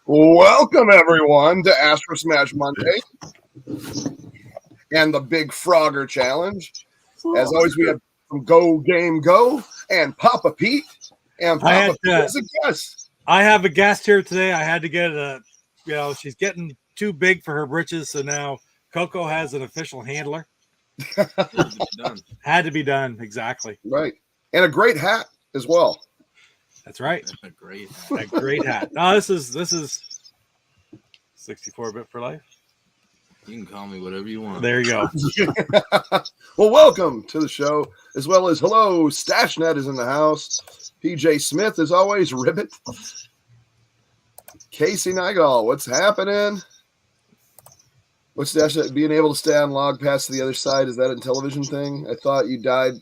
Welcome, everyone, to ASTROSMASHED Monday and the Big Frogger Challenge. As always, we have some Go Game Go and Papa Pete. And Papa Pete is a guest. I have a guest here today. I had to get she's getting too big for her britches, so now Coco has an official handler. Had to be done, exactly. Right. And a great hat as well. That's right. A great hat. A great hat. No, this is 64-bit for life. You can call me whatever you want. There you go. Well, welcome to the show, as well as hello, Stashnet is in the house. PJ Smith, as always, Ribbit. Casey Nygahl, what's happening? What's Stashnet being able to stay on log pass to the other side? Is that a Intellivision thing? I thought you died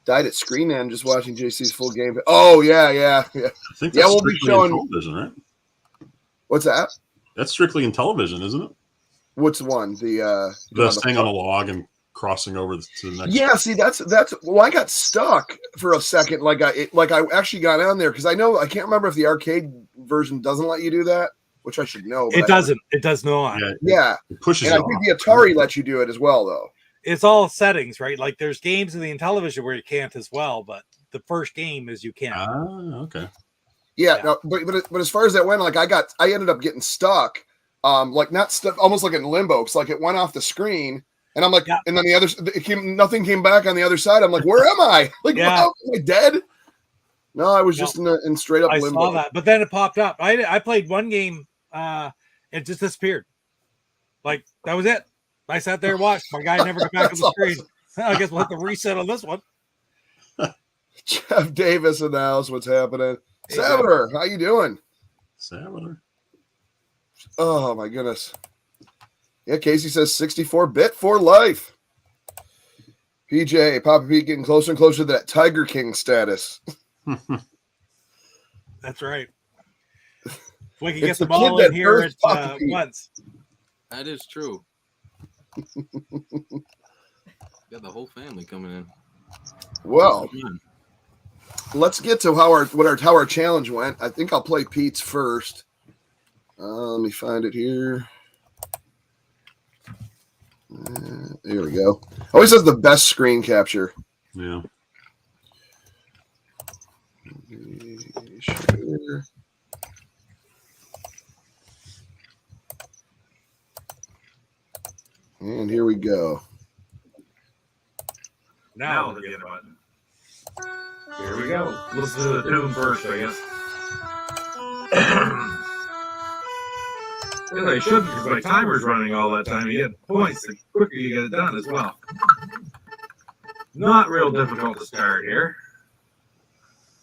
at Screen End just watching JC's full game. Oh, yeah. I think that's we'll be showing Intellivision, right? What's that? That's strictly Intellivision, isn't it? What's one? The staying on a log and crossing over to the next. Yeah, see, that's. Well, I got stuck for a second. Like I actually got on there because I can't remember if the arcade version doesn't let you do that, which I should know. It doesn't. It does not. Yeah. It pushes. And I think the Atari lets you do it as well, though. It's all settings, right? Like there's games in the Intellivision where you can't as well, but the first game is you can. Okay. Yeah. No, but as far as that went, like I ended up getting stuck. Like not stuck, almost like in limbo. It's like it went off the screen, and I'm like, and then nothing came back on the other side. I'm like, where am I? Like, wow, am I dead? No, I was just in straight up limbo. I saw that, but then it popped up. I played one game, it just disappeared. Like that was it. I sat there and watched. My guy never got back on the screen. Awesome. I guess we'll have to reset on this one. Jeff Davis in the house. What's happening? Hey, Savener, how you doing? Savener. Oh, my goodness. Yeah, Casey says 64-bit for life. PJ, Papa Pete getting closer and closer to that Tiger King status. That's right. If we can get them all in here at once. That is true. Got the whole family coming in. Well, let's get to how our challenge went. I think I'll play Pete's first. Let me find it here. There we go. Always has the best screen capture. Yeah. Sure. And here we go. Now the get button. Here we go. Listen to the tune first, I guess. Yeah, I should because my timer's running all that time. You get points the quicker you get it done as well. Not real difficult to start here.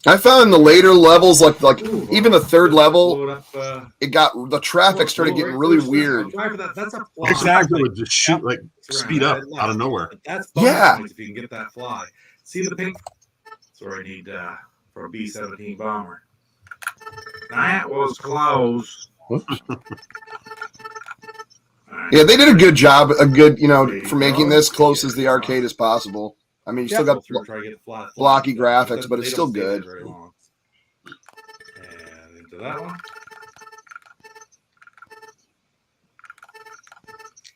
I found the later levels, like even the third level, up, the traffic started getting really weird. That's a fly. Exactly. Would just shoot speed up out of nowhere. That's yeah. If you can get that fly, see the pink That's what I need for a B-17 bomber. That was close. Whoops. Yeah, they did a good job, for making this close as the arcade as possible. I mean, you still got try to get the flat blocky flags, graphics, but it's they still don't stay there good. very long. And into that one.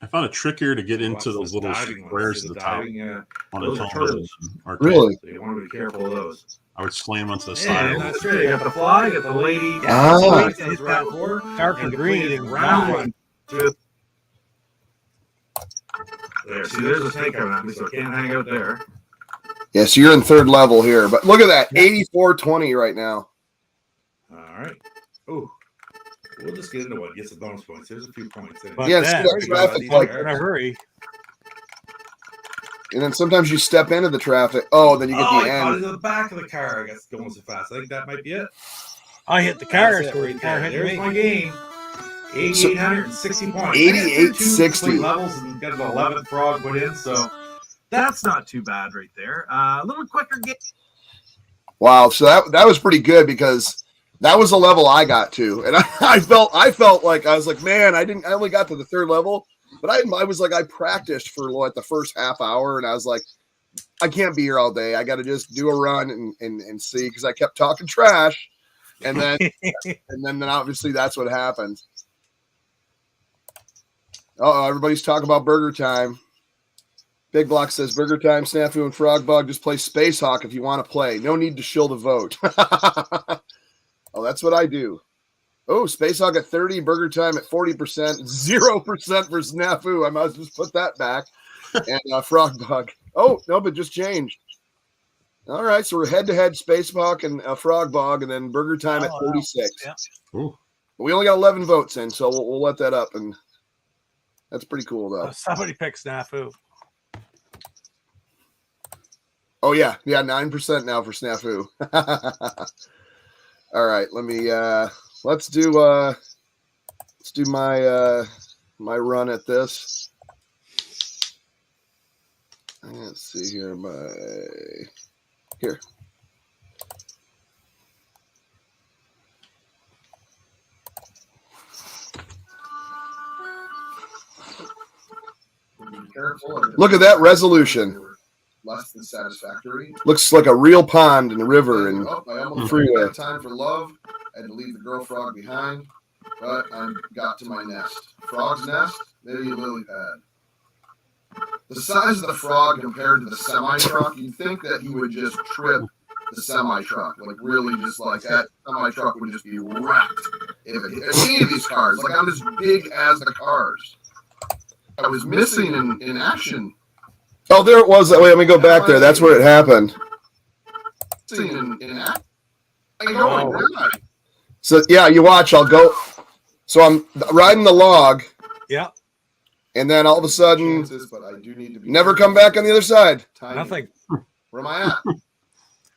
I found it trickier to get into Watch those this little diving squares one. at the See top diving, on those a are television turtles. arcade. Really? So you want to be careful of those. I would slam onto the And side. that's right. You got the fly, you got the lady. Ah. Lady says right before. Darker And green complete and round black. one. Two. There. See, there's a snake coming at me, so I can't hang out there. Yeah, so you're in third level here, but look at that, 84-20 right now. All right. Ooh. We'll just get into what gets the bonus points. There's a few points in it. But Yeah, then, so that traffic, like, in a hurry. and then sometimes you step into the traffic. Oh, then you get I the caught end. into the back of the car. I guess going so fast. I think that might be it. I hit the car, That's so it the right car there. hit There's me. my game. 8,860 points. 8860. 2 complete levels and got an 11th frog put in, so that's not too bad right there. A little quicker game. Wow, so that was pretty good because that was the level I got to, and I felt like I was like, man, I only got to the third level, but I was like, I practiced for like the first half hour, and I was like, I can't be here all day. I got to just do a run and see, because I kept talking trash, and then then obviously that's what happened. Oh, everybody's talking about Burger Time. Big Block says Burger Time, Snafu, and Frog Bug. Just play Space Hawk if you want to play. No need to shill the vote. Oh, that's what I do. Oh, Space Hawk at 30, Burger Time at 40%, 0% for Snafu. I might as well just put that back. And Frog Bug. Oh, no, but just changed. All right, so we're head-to-head Space Hawk and Frog Bug, and then Burger Time at 46. Yeah. Ooh. But we only got 11 votes in, so we'll let that up, and that's pretty cool, though. Somebody picked Snafu. Oh yeah, 9% now for Snafu. All right, let me let's do my my run at this. Let's see here, here. Look at that resolution. Less than satisfactory. Looks like a real pond and a river and freeway. Time for love. I had to leave the girl frog behind, but I got to my nest. Frog's nest, maybe a lily pad. The size of the frog compared to the semi-truck, you'd think that he would just trip the semi-truck. Like, really just like that semi-truck would just be wrecked. If any of these cars, like, I'm as big as the cars. I was missing in action. Oh, there it was. Wait, let me go back there. That's where it happened. So, yeah, you watch. I'll go. So I'm riding the log. Yeah. And then all of a sudden, never come back on the other side. Nothing. Where am I at?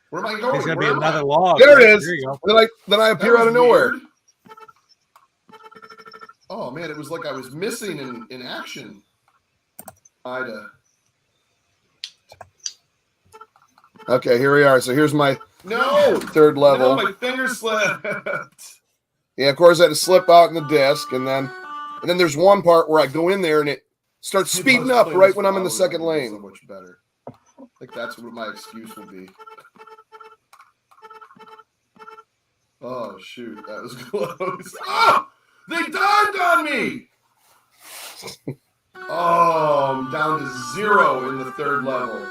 Where am I going? There's going to be another log. There it is. There you go. Then I appear out of nowhere. Oh, man, it was like I was missing in action. Okay, here we are. So here's my third level. No, my finger slipped. Yeah, of course I had to slip out in the disc, and then there's one part where I go in there and it starts speeding up right when I'm in the second lane. So much better. I think that's what my excuse will be. Oh shoot, that was close. Oh, they dived on me. Oh, I'm down to 0 in the third level.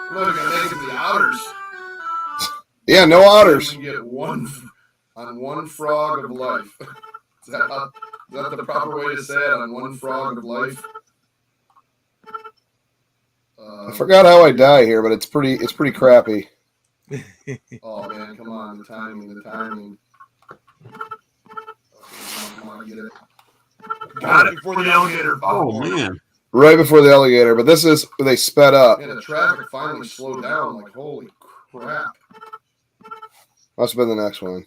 I'm not gonna make it to the otters. Yeah, no otters. You can get one frog of life. Is that the proper way to say it? On one frog of life. I forgot how I die here, but it's pretty crappy. Oh man, come on, the timing. Come on, get it. Got it before the alligator. Oh man. Right before the alligator, but this is they sped up. And the traffic finally slowed down. Like, holy crap. Must have been the next one.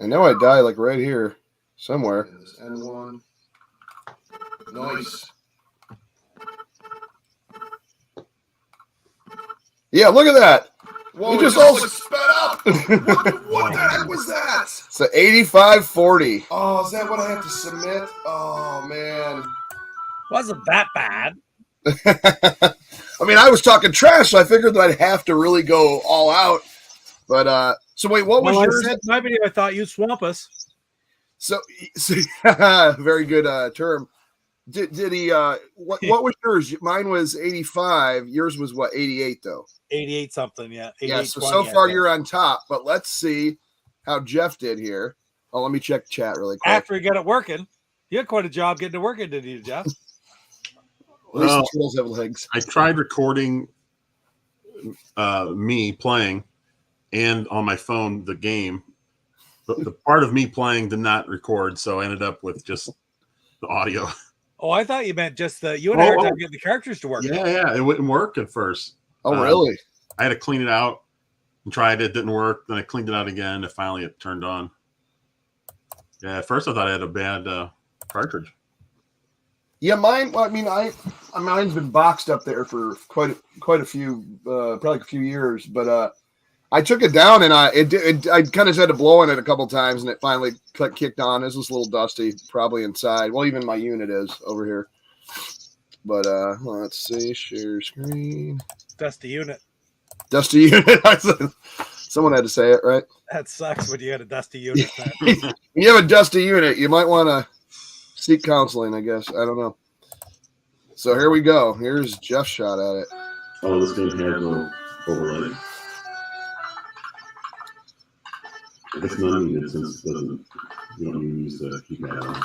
I know I die like right here somewhere. N1. Nice. Yeah, look at that. Whoa, We just just all like sped up. What the heck was that? So 8540. Oh, is that what I have to submit? Oh man. Wasn't that bad. I mean, I was talking trash, so I figured that I'd have to really go all out. But so wait, what was Well, I yours? said in my video, I thought you'd swamp us. So very good term. Did he what was yours? Mine was 85. Yours was what, 88 though? 88 something, yeah. Yeah, so far you're on top, but let's see how Jeff did here. Oh, let me check chat really quick. After he got it working, you had quite a job getting it working, didn't you, Jeff? At least Well, the tools have legs. I tried recording me playing and on my phone the game. But the part of me playing did not record, so I ended up with just the audio. Oh, I thought you meant just you had a hard time getting the characters to work. Yeah, it wouldn't work at first. Oh, really? I had to clean it out and tried it. It didn't work. Then I cleaned it out again. And finally, it turned on. Yeah, at first I thought I had a bad cartridge. Yeah, mine. Well, I mean, mine's been boxed up there for quite a few, probably a few years. But I took it down and I kind of had to blow on it a couple times, and it finally kicked on. It's just a little dusty, probably inside. Well, even my unit is over here. But let's see, share screen. Dusty unit. Dusty unit. Someone had to say it, right? That sucks when you had a dusty unit. When you have a dusty unit, you might want to seek counseling, I guess. I don't know. So here we go. Here's Jeff's shot at it. Oh, this game had no overlay. I guess none needed since it doesn't, you don't even use the keypad on.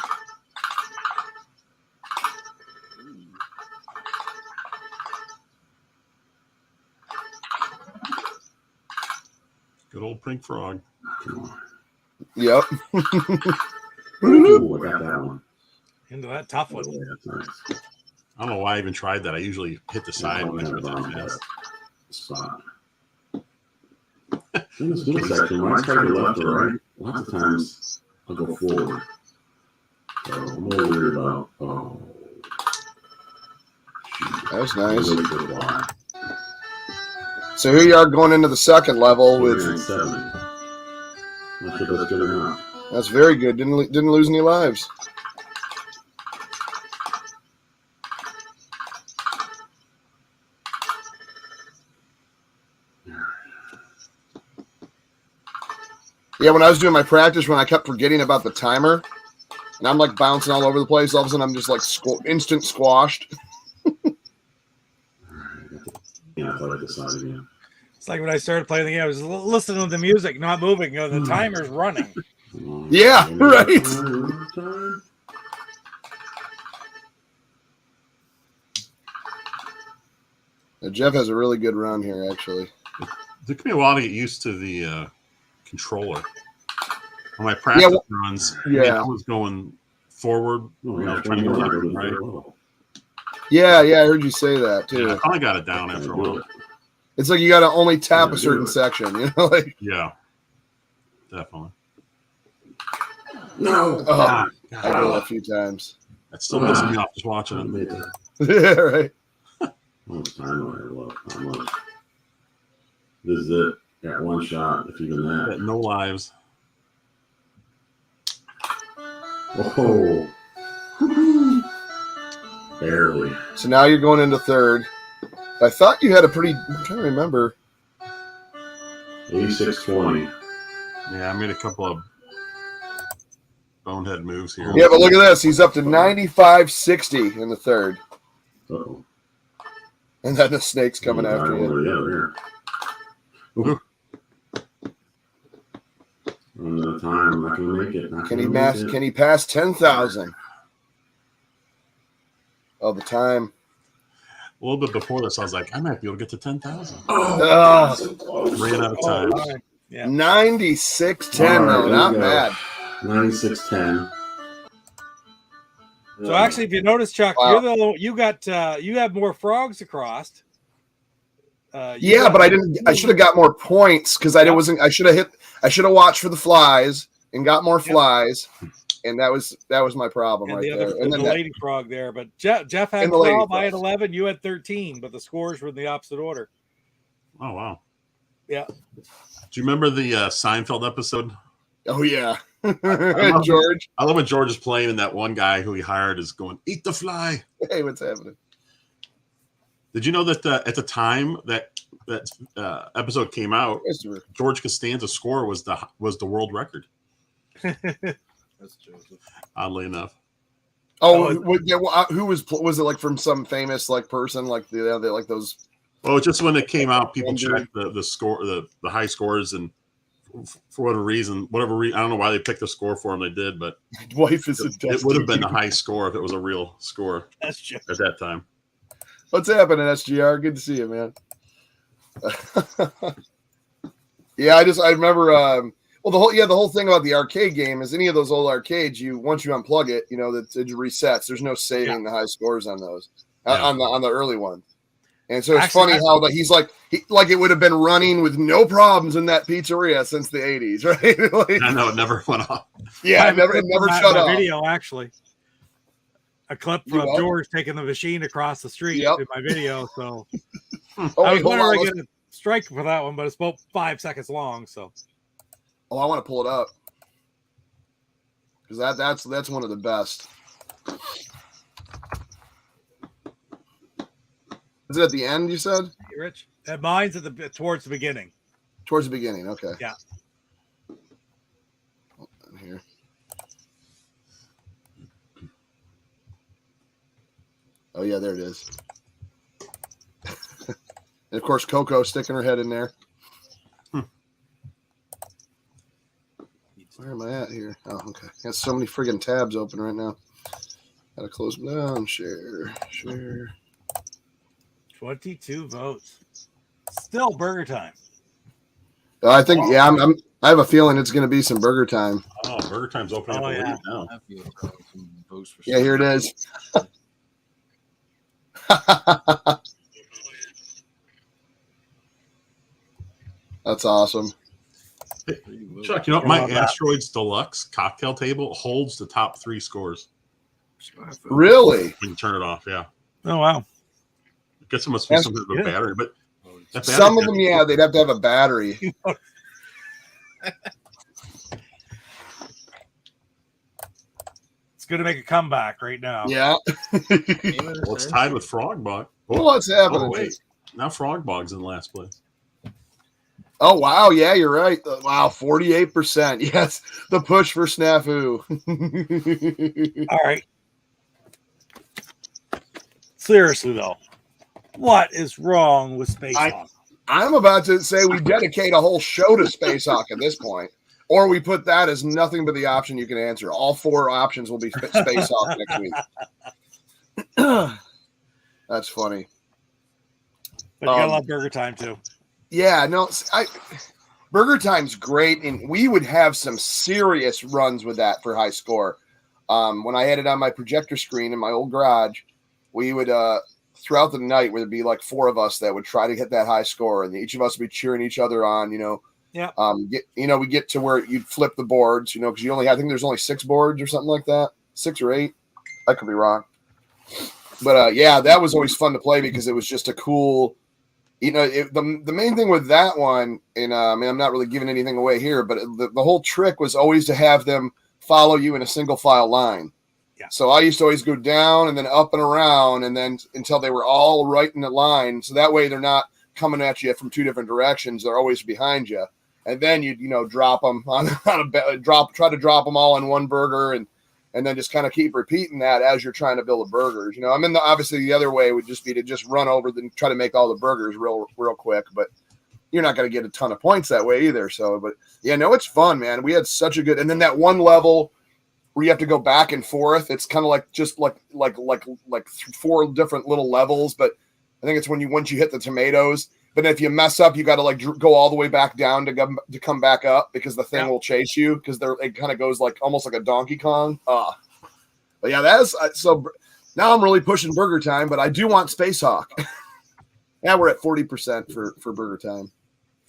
Good old pink frog. Yep. Ooh, I got that one. Into that tough one. Yeah, that's nice. I don't know why I even tried that. I usually hit the side when I do that fast. Spot. In this middle section, when I start to left or right, lots of times I'll go forward. So I'm a little weird about, That was nice. So here you are going into the second level with 7. Not sure that's good or not. That's very good. Didn't lose any lives. Yeah, when I was doing my practice run, I kept forgetting about the timer, and I'm like bouncing all over the place. All of a sudden, I'm just like instant squashed. Yeah, I thought I decided, yeah. It's like when I started playing the game, I was listening to the music, not moving. The timer's running. Yeah, right. Now, Jeff has a really good run here, actually. It took me a while to get used to the controller. On my practice runs, I was going forward, trying to go left and right. Yeah, I heard you say that too. Yeah, I finally got it down after a while. It's like you got to only tap a certain section, like. Yeah, definitely. No. I did it a few times. That's still pissing me off just watching it. Yeah, right. How much time do I love? How much? This is it. Got one shot, if even that. No lives. Oh. Barely. So now you're going into third. I thought you had a pretty. I'm trying to remember. 86-20. Yeah, I made a couple of bonehead moves here. Yeah, but look at this. He's up to 95-60 in the third. Uh-oh. And then the snake's coming after you. Yeah, there. Another time, I'm not gonna make it. Can he pass 10,000? Oh, the time. A little bit before this, I was like, I might be able to get to 10,000. Oh, Ran out of time. Yeah. 96-10, though. Not bad. 96-10. So actually, if you notice, Chuck, you have more frogs across. Yeah, but I didn't. I should have got more points because I wasn't. I should have watched for the flies and got more flies, and that was my problem and right the other, there. And the then lady frog there, but Jeff had 12, I had 11, you had 13, but the scores were in the opposite order. Oh wow. Yeah. Do you remember the Seinfeld episode? Oh yeah, George. I love when George is playing, and that one guy who he hired is going, "Eat the fly." Hey, what's happening? Did you know that at the time that episode came out, George Costanza's score was the world record? That's Joseph. Oddly enough. Oh, who was it like from some famous like person like the like those? Well, just when it came out, people checked the score, the high scores, and for whatever reason, I don't know why they picked the score for him. They did, but wife is it would have been the high score if it was a real score. That's true. At that time. What's happening, SGR? Good to see you, man. Yeah, I remember. Well, the whole thing about the arcade game is any of those old arcades, once you unplug it, that it resets. There's no saving the high scores on those on the early one. And so it's funny how he's like it would have been running with no problems in that pizzeria since the 80s, right? Like, I know it never went off. Yeah, it never shut off. Video actually, a clip from George taking the machine across the street in my video. So I was wondering to get a strike for that one, but it's about 5 seconds long. So I want to pull it up because that's one of the best. Is it at the end? You said, hey, Rich. Mine's towards the beginning. Towards the beginning. Okay. Yeah. Here. Oh yeah, there it is. And of course, Coco sticking her head in there. Where am I at here? Oh, okay. Got so many friggin' tabs open right now. Gotta close them down. Share. 22 votes. Still burger time. I think, I have a feeling it's going to be some burger time. Oh, burger time's opening up now. Yeah, here it is. That's awesome. Hey, Chuck, you know what? My Asteroids Deluxe cocktail table holds the top 3 scores. Really? We can turn it off, yeah. Oh, wow. I guess it must be some sort of a battery, but some of them, they'd have to have a battery. It's going to make a comeback right now. Yeah. Well, it's tied with Frogbog. What's happening? Oh, wait. Now Frogbog's in last place. Oh, wow. Yeah, you're right. Wow, 48%. Yes, the push for Snafu. All right. Seriously, though, what is wrong with Space Hawk? I'm about to say we dedicate a whole show to Space Hawk at this point, or we put that as nothing but the option you can answer. All 4 options will be Space Hawk next week. That's funny. But you gotta love Burger Time too. Yeah, no, Burger Time's great, and we would have some serious runs with that for high score. When I had it on my projector screen in my old garage, we would throughout the night where there'd be like 4 of us that would try to hit that high score, and each of us would be cheering each other on. Yeah. We get to where you'd flip the boards, because I think there's only 6 boards or something like that, 6 or 8. I could be wrong, but that was always fun to play because it was just a cool. The main thing with that one, and I'm not really giving anything away here, but the whole trick was always to have them follow you in a single file line. Yeah. So I used to always go down and then up and around, and then until they were all right in the line. So that way they're not coming at you from 2 different directions; they're always behind you. And then you'd drop them try to drop them all on one burger, and then just kind of keep repeating that as you're trying to build the burgers. Obviously the other way would just be to just run over and try to make all the burgers real quick, but you're not going to get a ton of points that way either. So, but it's fun, man. We had such a good, and then that one level where you have to go back and forth. It's kind of like just like 4 different little levels, but I think it's once you hit the tomatoes. But if you mess up, you got to go all the way back down to come back up because the thing will chase you because it kind of goes almost like a Donkey Kong. But yeah, that's so. Now I'm really pushing Burger Time, but I do want Space Hawk. Now we're at 40% for Burger Time.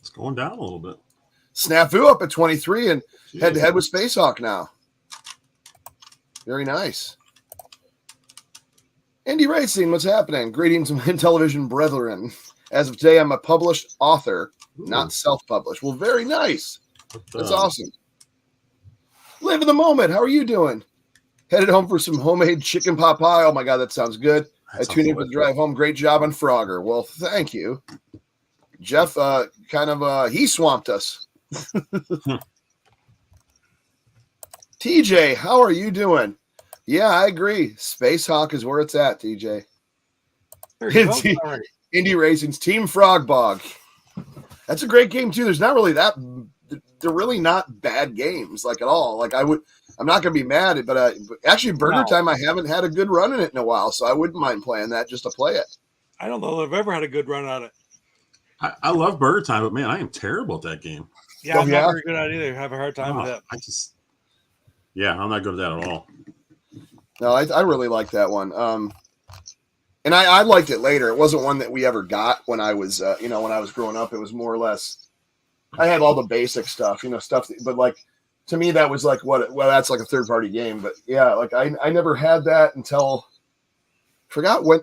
It's going down a little bit. Snafu up at 23 and head to head with Space Hawk now. Very nice. Andy Racing, what's happening? Greetings, Intellivision brethren. As of today, I'm a published author, Ooh. not self-published. Well, very nice. That's Um, awesome. Live in the moment. How are you doing? Headed home for some homemade chicken pot pie. Oh my God, that sounds good. that I sounds tuned in for the delicious. drive home. Great job on Frogger. Well, thank you. Jeff he swamped us. TJ, how are you doing? Yeah, I agree. Space Hawk is where it's at, TJ. 30 votes already. Indie Racing's Team Frogbog. That's a great game too. They're really not bad games like at all. Like I'm not gonna be mad, but actually Burger Time, I haven't had a good run in it in a while, so I wouldn't mind playing that just to play it. I don't know that I've ever had a good run on it. I love Burger Time, but man, I am terrible at that game. Yeah, I'm not very good at it either. I have a hard time with it. I'm not good at that at all. No, I really like that one. And I liked it later. It wasn't one that we ever got when I was, when I was growing up. It was more or less, I had all the basic stuff, but like, to me, that was like that's like a third party game. But yeah, like I never had that until, forgot when, I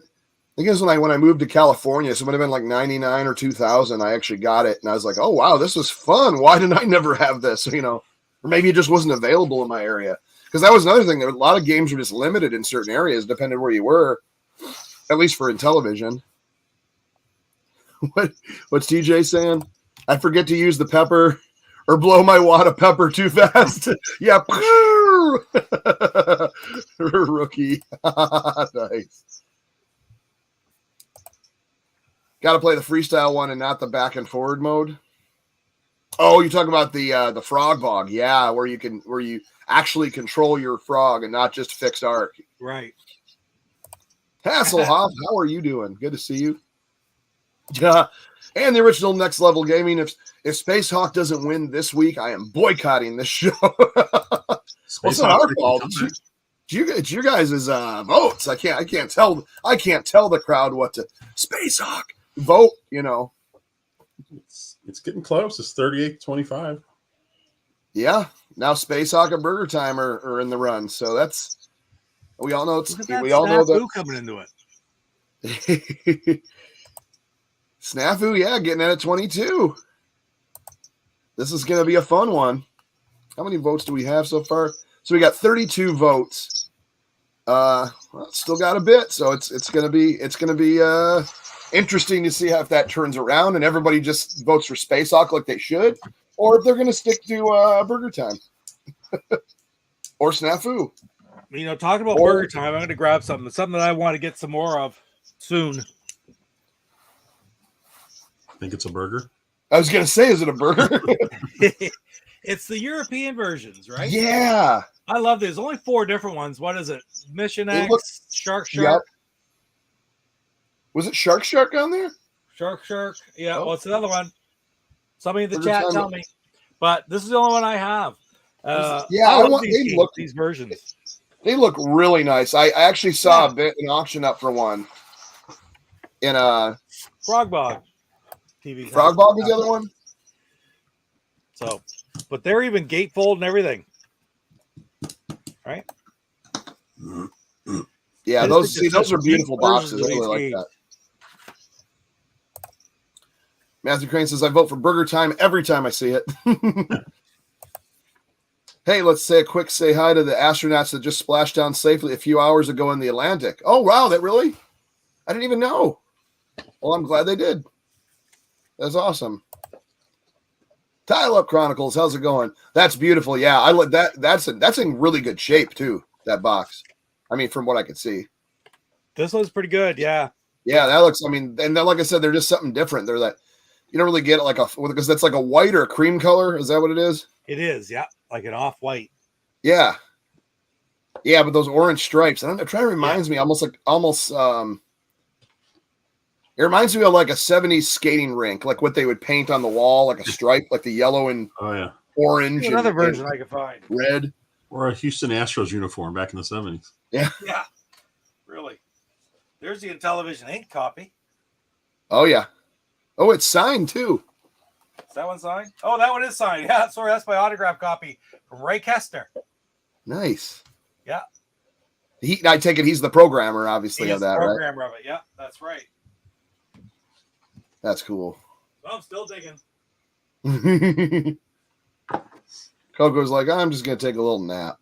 think it was when I moved to California. So it would have been like 99 or 2000. I actually got it. And I was like, oh, wow, this was fun. Why didn't I never have this? Or maybe it just wasn't available in my area. Because that was another thing. There were a lot of games were just limited in certain areas, depending where you were, at least for Intellivision. What's TJ saying? I forget to use the pepper or blow my wad of pepper too fast. Yeah. Rookie. Nice. Got to play the freestyle one and not the back and forward mode. Oh, you talk about the frog bog, yeah, where you actually control your frog and not just fixed arc. Right. Hasselhoff, how are you doing? Good to see you. Yeah, and the original Next Level Gaming. If Space Hawk doesn't win this week, I am boycotting this show. Well, it's not our fault. It's you guys' votes. I can't tell the crowd what to. Space Hawk vote. It's getting close. It's 38-25. Yeah. Now Space Hawk and Burger Time are in the run. So that's we all know we all know that coming into it. Snafu, yeah, getting at 22. This is going to be a fun one. How many votes do we have so far? So we got 32 votes. Still got a bit, so it's going to be interesting to see how if that turns around and everybody just votes for Space Hawk like they should, or if they're going to stick to Burger Time or Snafu. Talking about Burger Time, I'm going to grab something that I want to get some more of soon. Think it's a burger? I was going to say, is it a burger? It's the European versions, right? Yeah. I love this. Only 4 different ones. What is it? Mission X, Shark. Yep. Was it Shark on there? Shark. Yeah. Oh. What's another one? Somebody in the chat tell me. But this is the only one I have. I want these versions. They look really nice. I actually saw an auction up for one in Frogbog TV. Frogbog was the other one. So, but they're even gatefold and everything, right? Yeah, those are beautiful boxes. I really like that. Matthew Crane says, I vote for Burger Time every time I see it. Hey, let's say hi to the astronauts that just splashed down safely a few hours ago in the Atlantic. Oh, wow, that really? I didn't even know. Well, I'm glad they did. That's awesome. Tile Up Chronicles, how's it going? That's beautiful. Yeah, I like that. That's in really good shape too, that box. I mean, from what I could see. This one's pretty good, yeah. Yeah, that looks, and then like I said, they're just something different. They're that you don't really get it because that's like a white or a cream color. Is that what it is? It is, yeah. Like an off-white. Yeah. Yeah, but those orange stripes. I'm trying to reminds me it reminds me of like a 70s skating rink, like what they would paint on the wall, like a stripe, like the yellow and orange. Another version I can find. Red. Or a Houston Astros uniform back in the 70s. Yeah. Yeah. Really. There's the Intellivision ink copy. Oh, yeah. Oh, it's signed too. Is that one signed? Oh, that one is signed. Yeah, sorry, that's my autograph copy from Ray Kestner. Nice. Yeah. I take it he's the programmer, obviously, of that, programmer of it. Yeah, that's right. That's cool. Well, I'm still digging. Coco's like, I'm just gonna take a little nap.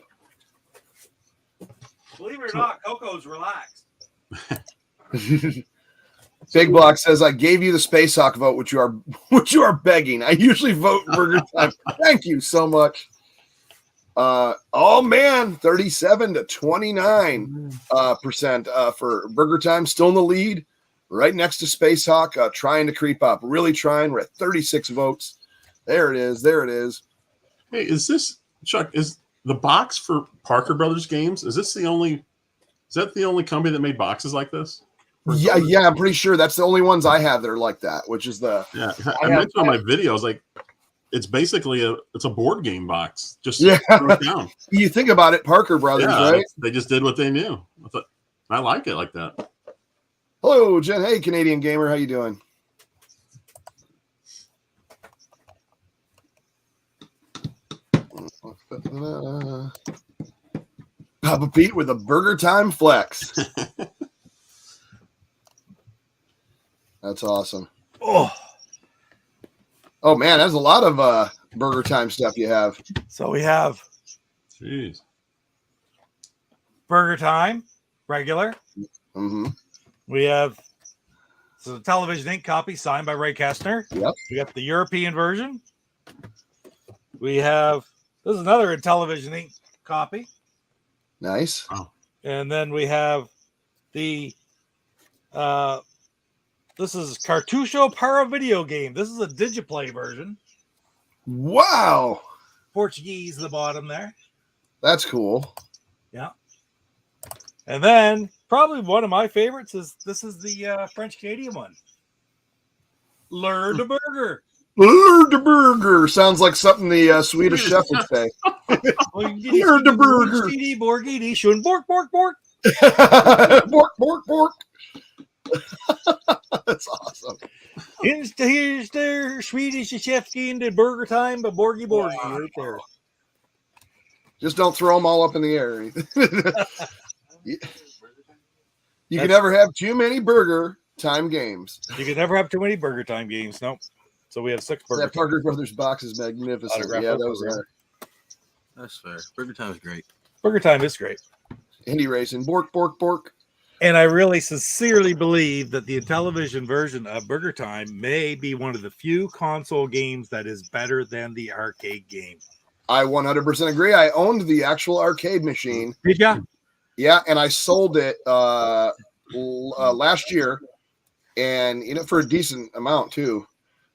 Believe it or not, Coco's relaxed. Big Block says, I gave you the Space Hawk vote, which you are begging. I usually vote Burger Time. Thank you so much. Oh man, 37 to 29 percent for Burger Time, still in the lead, right next to Space Hawk, trying to creep up, really trying. We're at 36 votes. There it is. There it is. Hey, is this Chuck? Is the box for Parker Brothers games? Is that the only company that made boxes like this? Yeah, I'm pretty sure that's the only ones I have that are like that. Which is I mentioned on my video. I was like, it's basically it's a board game box. Just throw it down. You think about it, Parker Brothers, right? They just did what they knew. I like it like that. Hello, Jen. Hey, Canadian Gamer, how you doing? Papa Pete with a Burger Time flex. That's awesome. Oh man, that's a lot of Burger Time stuff you have. So we have Burger Time, regular. Mm-hmm. We have the Television Inc. copy signed by Ray Kestner. Yep. We got the European version. We have this is another Intellivision Inc. copy. Nice. Wow. And then we have the this is Cartucho para video game. This is a Digiplay version. Wow. Portuguese at the bottom there. That's cool. Yeah. And then probably one of my favorites is this is the French Canadian one. L'heure de burger. L'heure de burger sounds like something the Swedish chef would say. L'heure de burger. Borgini, schön bork bork bork. Bork bork bork. That's awesome. Here's the Swedish chef in the Burger Time, but Borgy right there. Just don't throw them all up in the air. You can never have too many Burger Time games. You can never have too many Burger Time games. Nope. So we have 6 Burger. That Parker Brothers box is magnificent. Yeah, that was there. That's fair. Burger Time is great. Burger Time is great. Indie racing. Bork bork bork. And I really sincerely believe that the Intellivision version of Burger Time may be one of the few console games that is better than the arcade game. I 100% agree. I owned the actual arcade machine. Did you? Yeah, and I sold it last year, and for a decent amount too,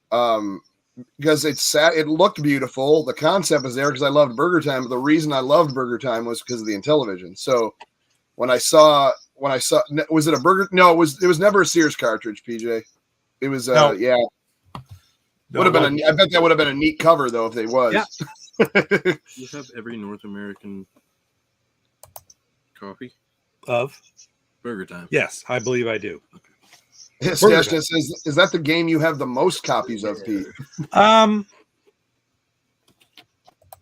because it looked beautiful. The concept was there because I loved Burger Time. But the reason I loved Burger Time was because of the Intellivision. So when I saw, was it a Burger? No, it was never a Sears cartridge, PJ. It was, no. Yeah. Would have been. I bet that would have been a neat cover though if they was. Yeah. You have every North American copy Of Burger Time. Yes, I believe I do. Skeshna says, "Is that the game you have the most copies of, Pete?"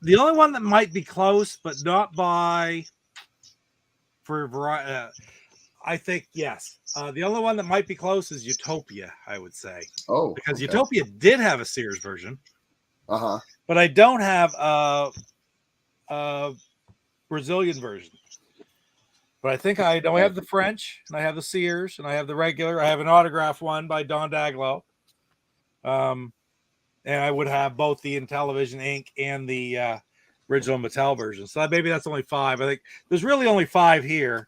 The only one that might be close, but not by for variety. I think yes. The only one that might be close is Utopia. I would say. Oh, because okay. Utopia did have a Sears version. Uh-huh. But I don't have a Brazilian version. But I think I have the French, and I have the Sears, and I have the regular. I have an autograph one by Don Daglow. And I would have both the Intellivision Inc. and the original Mattel version. So maybe that's only 5. I think there's really only 5 here,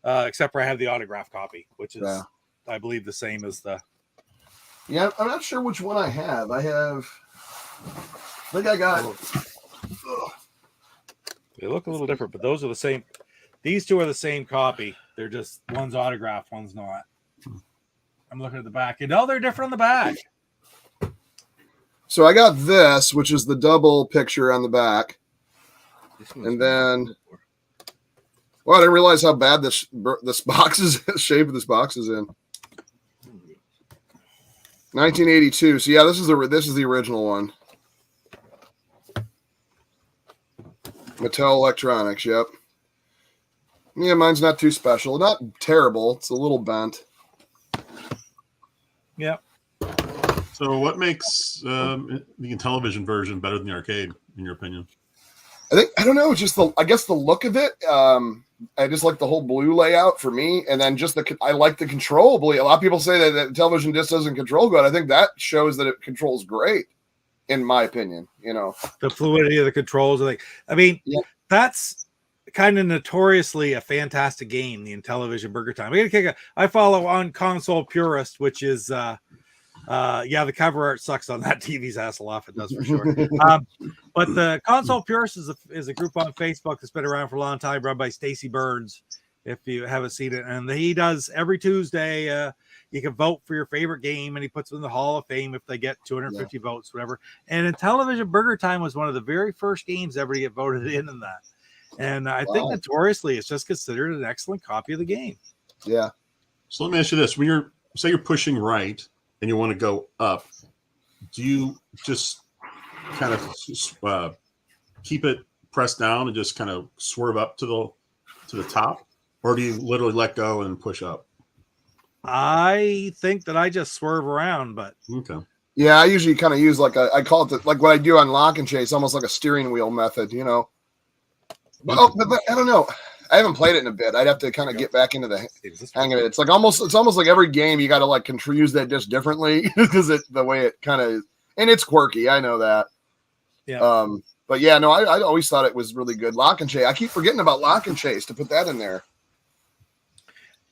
except for I have the autograph copy, which is, I believe, the same as the. Yeah, I'm not sure which one I have. I think I got. They look a little different, but those are the same. These two are the same copy. They're just one's autographed, one's not. I'm looking at the back. They're different on the back. So I got this, which is the double picture on the back. And then, well, I didn't realize how bad this box is, the shape of this box is in. 1982. So yeah, this is the original one. Mattel Electronics. Yep. Yeah, mine's not too special. Not terrible. It's a little bent. Yeah. So, what makes the Intellivision version better than the arcade, in your opinion? I don't know, just I guess the look of it. I just like the whole blue layout for me, and then just I like the control. A lot of people say that television just doesn't control good. I think that shows that it controls great, in my opinion. The fluidity of the controls. I mean, that's kind of notoriously a fantastic game, the Intellivision Burger Time. I follow on Console Purist, which is the cover art sucks on that TV's ass a lot. It does for sure. But the Console Purist is a group on Facebook that's been around for a long time, run by Stacy Burns, if you haven't seen it. And he does every Tuesday. You can vote for your favorite game, and he puts them in the Hall of Fame if they get 250 votes, whatever. And Intellivision Burger Time was one of the very first games ever to get voted in that. And I think notoriously it's just considered an excellent copy of the game. Yeah. So let me ask you this: when you're pushing right and you want to go up, do you just kind of keep it pressed down and just kind of swerve up to the top, or do you literally let go and push up? I think that I just swerve around, but okay. Yeah, I usually kind of use I call it like what I do on Lock and Chase, almost like a steering wheel method, But I don't know. I haven't played it in a bit. I'd have to kind of get back into the hang of it. It's almost like every game you got to like use that disc differently because the way it kind of and it's quirky. I know that. Yeah. But yeah, no, I always thought it was really good. Lock and Chase. I keep forgetting about Lock and Chase to put that in there.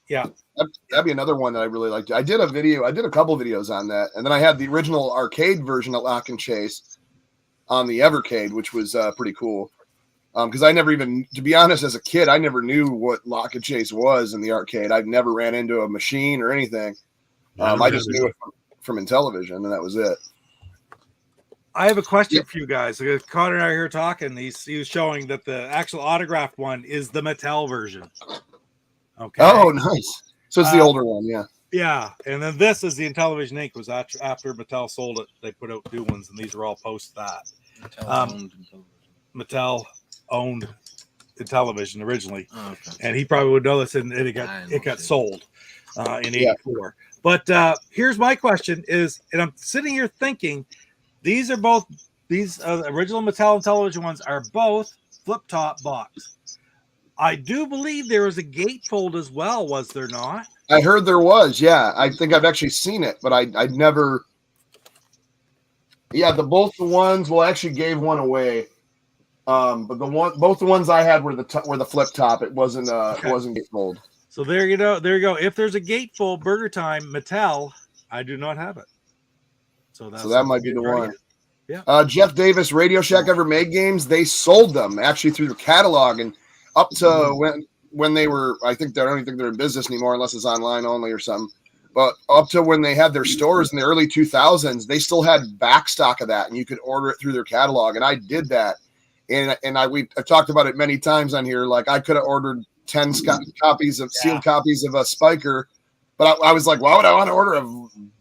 Yeah. That'd be another one that I really liked. I did a couple videos on that, and then I had the original arcade version of Lock and Chase on the Evercade, which was pretty cool. Because I never even, to be honest, as a kid, I never knew what Lock and Chase was in the arcade. I'd never ran into a machine or anything. I just knew it from Intellivision, and that was it. I have a question for you guys. Connor and I are here talking. He was showing that the actual autographed one is the Mattel version. Okay. Oh, nice. So it's the older one, yeah. Yeah, and then this is the Intellivision Inc. was after Mattel sold it. They put out new ones, and these are all post that. Mattel owned Intellivision originally, and he probably would know this, and it got sold in '84. But here's my question: and I'm sitting here thinking, these original Mattel Intellivision ones are both flip top box. I do believe there was a gatefold as well, was there not? I heard there was, yeah. I think I've actually seen it, but I'd never. Yeah, both the ones. Well, I actually gave one away. But both the ones I had were the flip top. It wasn't it wasn't gatefold. So there you go. If there's a gatefold Burger Time Mattel, I do not have it. So that might be the one. Yeah. Jeff Davis, Radio Shack Ever Made Games. They sold them actually through the catalog, and up to when they were, I don't even think they're in business anymore unless it's online only or something. But up to when they had their stores in the early 2000s, they still had back stock of that, and you could order it through their catalog. And I did that. And I've talked about it many times on here. Like I could have ordered 10 copies of sealed copies of a Spiker, but I was like, why would I want to order a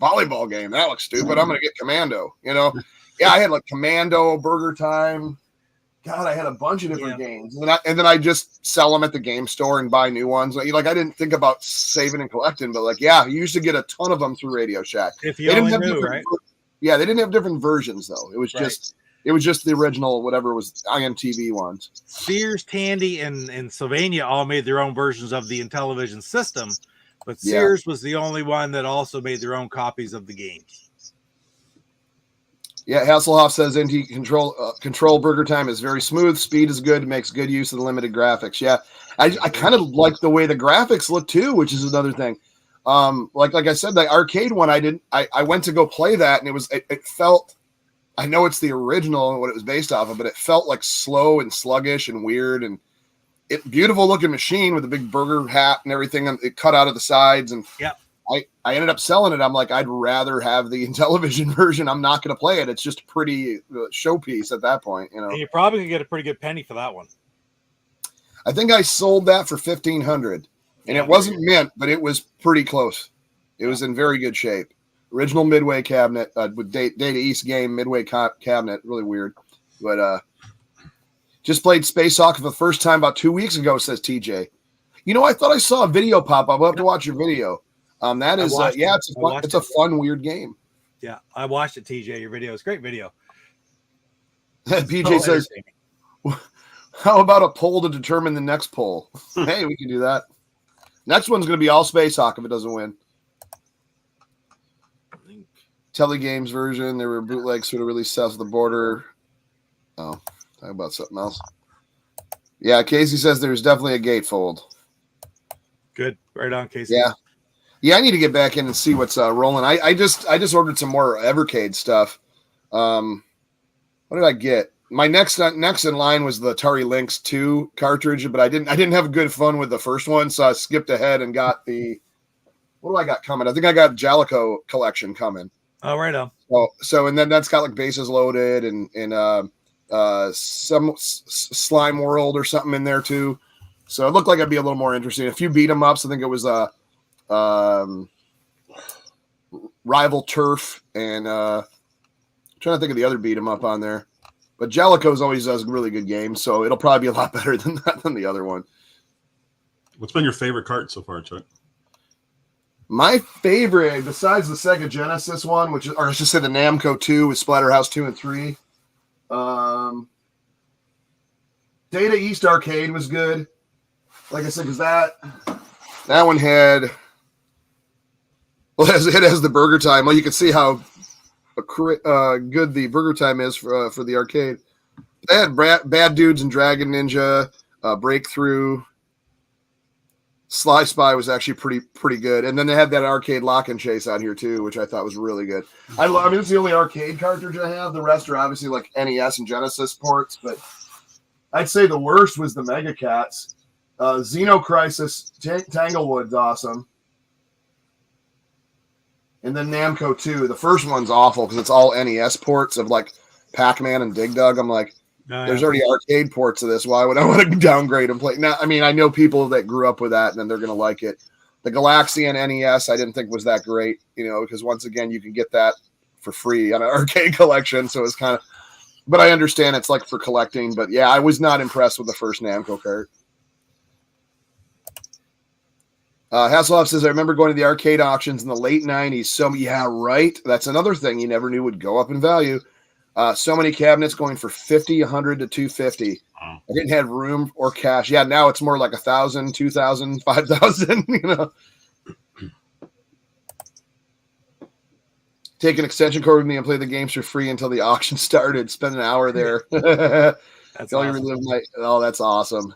volleyball game? That looks stupid. I'm going to get Commando. Yeah, I had like Commando, Burger Time. God, I had a bunch of different games, and then I just sell them at the game store and buy new ones. Like I didn't think about saving and collecting, but you used to get a ton of them through Radio Shack. If you only knew, right? Yeah, they didn't have different versions though. It was just. It was just the original, whatever was IMTV ones. Sears, Tandy, and Sylvania all made their own versions of the Intellivision system, but Sears was the only one that also made their own copies of the games. Yeah, Hasselhoff says NT control Burger Time is very smooth. Speed is good. Makes good use of the limited graphics. Yeah, I kind of like the way the graphics look too, which is another thing. Like I said, the arcade one, I went to go play that, and it felt. I know it's the original and what it was based off of, but it felt like slow and sluggish and weird, and beautiful looking machine with a big burger hat and everything. And it cut out of the sides, and I ended up selling it. I'm like, I'd rather have the Intellivision version. I'm not going to play it. It's just a pretty showpiece at that point, And you're probably gonna get a pretty good penny for that one. I think I sold that for $1,500, and it wasn't mint, but it was pretty close. It was in very good shape. Original Midway cabinet with Data East game Midway cabinet, really weird, but just played Space Hawk for the first time about 2 weeks ago. Says TJ. I thought I saw a video pop up. I'll have to watch your video. That is, it's a fun, weird game. Yeah, I watched it, TJ. Your video is great video. PJ says, how about a poll to determine the next poll? Hey, we can do that. Next one's going to be all Space Hawk if it doesn't win. I think Telegames version. There were bootlegs sort of released south of the border. Oh, talk about something else. Yeah, Casey says there's definitely a gatefold. Good, right on, Casey. Yeah, I need to get back in and see what's rolling. I just ordered some more Evercade stuff. What did I get? My next in line was the Atari Lynx 2 cartridge, but I didn't have good fun with the first one, so I skipped ahead and got the. What do I got coming? I think I got Jalico collection coming. Oh, right on. So and then that's got like Bases Loaded and some Slime World or something in there too. So it looked like it'd be a little more interesting. A few beat 'em ups. I think it was Rival Turf and trying to think of the other beat 'em up on there. But Jellicoe's always does really good games, so it'll probably be a lot better than that than the other one. What's been your favorite cart so far, Chuck? My favorite, besides the Sega Genesis one, which is, or I should say the Namco 2 with Splatterhouse 2 and 3. Data East Arcade was good. Like I said, because that one had, well, it has the Burger Time. Well, you can see how good the Burger Time is for the arcade. They had Bad Dudes and Dragon Ninja, Breakthrough. Sly Spy was actually pretty good, and then they had that arcade Lock and Chase out here too, which I thought was really good. I mean, it's the only arcade cartridge I have. The rest are obviously like NES and Genesis ports, but I'd say the worst was the Mega Cats. Xeno Crisis Tanglewood's awesome, and then Namco 2. The first one's awful because it's all NES ports of like Pac-Man and Dig Dug. I'm like, there's already arcade ports of this. Why would I want to downgrade and play? Now, I mean, I know people that grew up with that and then they're going to like it. The Galaxian NES, I didn't think was that great, because once again, you can get that for free on an arcade collection. So it's kind of, but I understand it's like for collecting. But yeah, I was not impressed with the first Namco cart. Hasselhoff says, I remember going to the arcade auctions in the late 90s. So yeah, right. That's another thing you never knew would go up in value. So many cabinets going for $50, $100 to $250. I didn't have room or cash. Yeah, now it's more like $1,000, $2,000, $5,000. Take an extension cord with me and play the games for free until the auction started. Spend an hour there. That's awesome. Oh, that's awesome.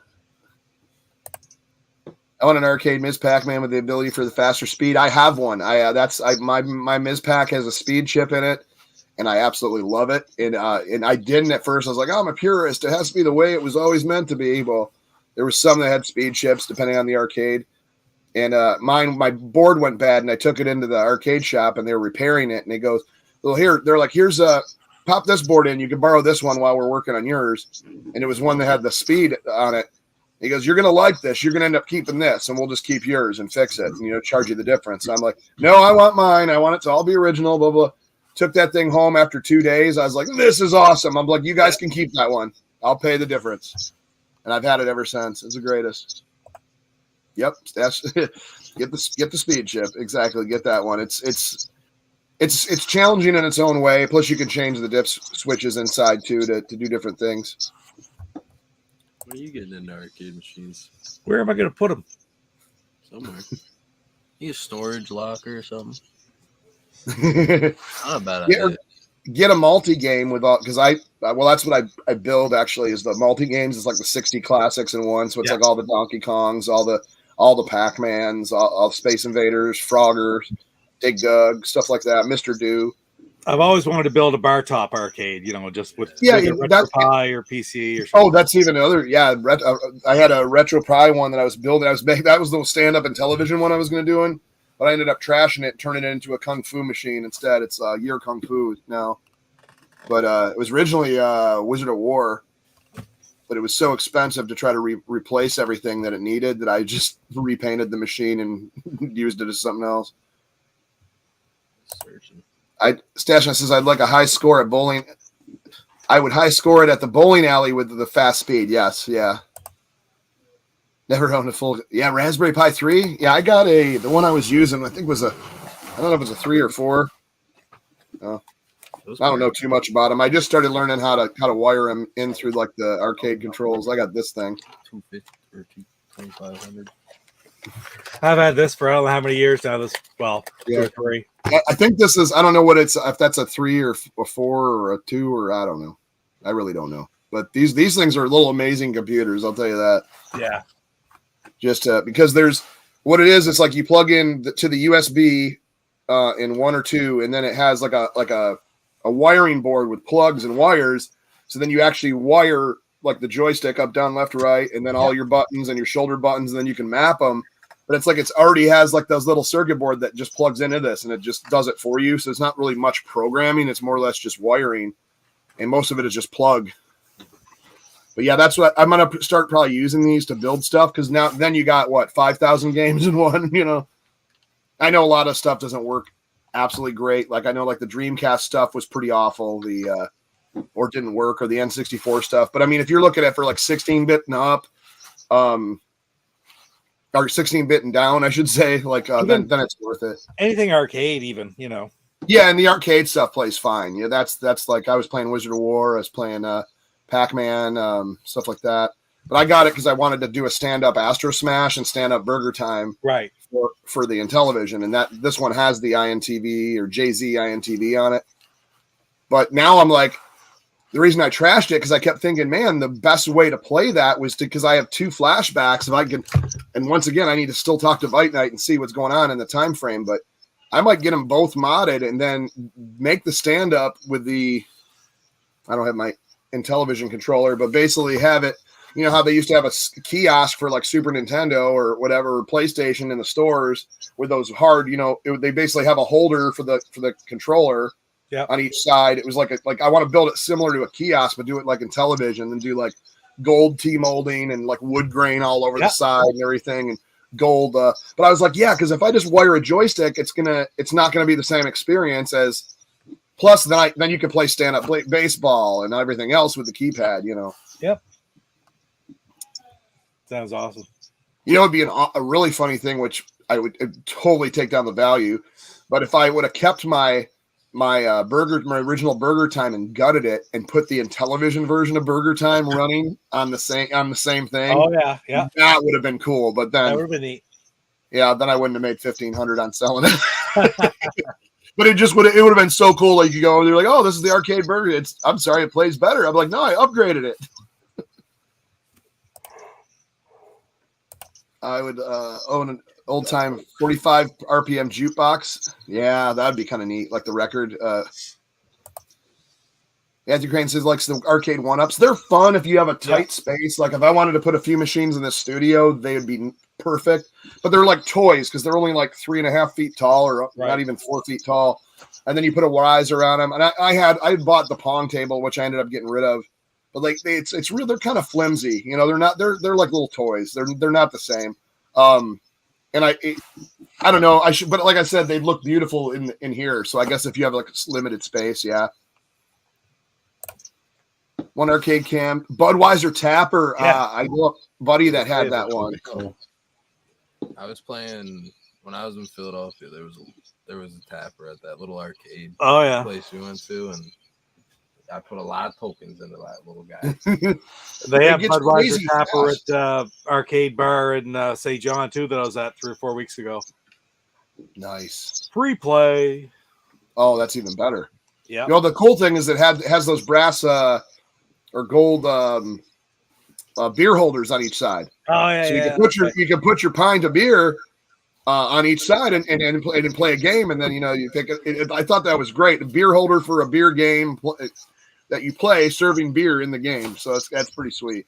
I want an arcade Ms. Pac-Man with the ability for the faster speed. I have one. My Ms. Pac has a speed chip in it. And I absolutely love it. And I didn't at first. I was like, oh, I'm a purist. It has to be the way it was always meant to be. Well, there was some that had speed chips depending on the arcade. And my board went bad, and I took it into the arcade shop, and they were repairing it. And they goes, well, here's pop this board in. You can borrow this one while we're working on yours. And it was one that had the speed on it. He goes, you're going to like this. You're going to end up keeping this, and we'll just keep yours and fix it and, charge you the difference. And I'm like, no, I want mine. I want it to all be original, blah, blah. Took that thing home after 2 days. I was like, this is awesome. I'm like, you guys can keep that one. I'll pay the difference. And I've had it ever since. It's the greatest. Yep. That's get the speed chip. Exactly. Get that one. It's challenging in its own way. Plus you can change the dip switches inside too to do different things. What are you getting into arcade machines? Where am I going to put them? Somewhere. You a storage locker or something? Not a bad idea. Get a multi-game with all, because that's what I build actually is the multi-games. It's like the 60 classics in one. So it's like all the Donkey Kongs, all the Pac-Mans, all Space Invaders, Frogger, Dig Dug, stuff like that, Mr. Do. I've always wanted to build a bar top arcade, just with RetroPie or PC or something. Oh, that's even another. Yeah, I had a RetroPie one that I was building. That was the stand-up Intellivision one I was going to do. But I ended up trashing it, turning it into a Kung Fu machine instead. It's Year Kung Fu now. But it was originally Wizard of War. But it was so expensive to try to replace everything that it needed that I just repainted the machine and used it as something else. Stashna says, I'd like a high score at bowling. I would high score it at the bowling alley with the fast speed. Yes, yeah. Never owned a full. Yeah, Raspberry Pi 3. Yeah, I got the one I was using. I think was I don't know if it was a 3 or 4. I don't know too much about them. I just started learning how to wire them in through like the arcade controls. I got this thing. 250 or 2500. I've had this for I don't know how many years now. This 2 or 3. I think this is. I don't know what it's. If that's a 3 or a 4 or a 2 or I don't know. I really don't know. But these things are little amazing computers. I'll tell you that. Yeah. Just because there's what it is. It's like you plug in to the USB in 1 or 2, and then it has like a wiring board with plugs and wires. So then you actually wire like the joystick up, down, left, right, and then all your buttons and your shoulder buttons, and then you can map them. But it's like it's already has like those little circuit board that just plugs into this, and it just does it for you. So it's not really much programming. It's more or less just wiring, and most of it is just plug. But yeah, that's what I'm gonna start probably using these to build stuff because then you got what 5,000 games in one. You know, I know a lot of stuff doesn't work absolutely great. Like I know like the Dreamcast stuff was pretty awful. Or didn't work, or the N64 stuff. But I mean, if you're looking at for like 16-bit and up, or 16-bit and down, I should say, like then it's worth it. Anything arcade, even, you know. Yeah, and the arcade stuff plays fine. Yeah, that's like I was playing Wizard of War, I was playing Pac-Man, stuff like that. But I got it because I wanted to do a stand-up Astro Smash and stand-up Burger Time, right, for the Intellivision, and this one has the INTV or JZ INTV on it. But now I'm like, the reason I trashed it because I kept thinking, man, the best way to play that was because I have 2 flashbacks. If I can, and once again, I need to still talk to Bite Night and see what's going on in the time frame. But I might get them both modded and then make the stand up with the. I don't have my Intellivision controller, but basically have it. You know how they used to have a kiosk for like Super Nintendo or whatever, or PlayStation in the stores with those hard. You know, they basically have a holder for the controller. Yeah, on each side. It was like I want to build it similar to a kiosk, but do it like in Intellivision and do like gold T-molding and like wood grain all over the side and everything and gold. But I was like, yeah, because if I just wire a joystick, it's not gonna be the same experience as. Plus, then you can play stand-up baseball and everything else with the keypad. You know. Yep. Sounds awesome. You know, it'd be a really funny thing, which I would totally take down the value. But if I would have kept my original Burger Time and gutted it and put the Intellivision version of Burger Time running on the same thing. Oh yeah. That would have been cool. But then that would have been neat. Yeah, then I wouldn't have made $1,500 on selling it. But it would have been so cool. Like you go, they're like, oh, this is the arcade burger. I'm sorry, it plays better. I'm like, no, I upgraded it. I would own an old time 45 RPM jukebox. Yeah, that'd be kind of neat. Like the record. Anthony Crane says likes the arcade one-ups. They're fun if you have a tight space. Like if I wanted to put a few machines in the studio, they would be perfect. But they're like toys because they're only like 3.5 feet tall or not even 4 feet tall. And then you put a riser on them. And I bought the Pong table, which I ended up getting rid of. But like it's real. They're kind of flimsy. You know, they're like little toys. They're not the same. And I don't know. But like I said, they look beautiful in here. So I guess if you have like limited space, yeah. One arcade cam, Budweiser Tapper. Yeah. I know a buddy that had that one. I was playing when I was in Philadelphia. There was a Tapper at that little arcade. Place we went to, and I put a lot of tokens into that little guy. They have Budweiser Tapper at arcade bar in St. John too that I was at 3 or 4 weeks ago. Nice free play. Oh, that's even better. Yeah. You know, the cool thing is it has those brass or gold beer holders on each side. Oh yeah. So you can put your pint of beer on each side and play a game, and then you pick it. I thought that was great. A beer holder for a beer game that you play, serving beer in the game. So that's pretty sweet.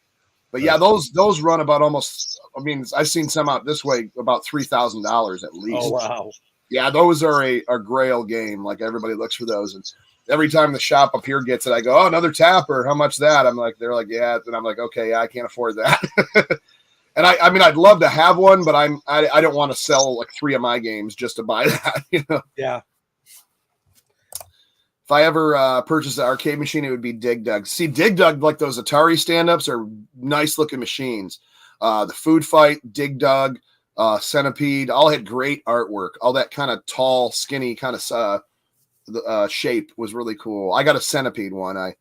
But yeah, those run about almost. I mean, I've seen some out this way about $3,000 at least. Oh wow. Yeah, those are a grail game. Like everybody looks for those, and every time the shop up here gets it, I go, "Oh, another Tapper. How much that?" They're like, "Yeah," and I'm like, "Okay, yeah, I can't afford that." And I mean, I'd love to have one, but I don't want to sell like 3 of my games just to buy that. You know? Yeah. If I ever purchased an arcade machine, it would be Dig Dug. See, Dig Dug, like those Atari stand-ups, are nice looking machines. The Food Fight, Dig Dug, Centipede, all had great artwork. All that kind of tall, skinny kind of shape was really cool. I got a centipede one. I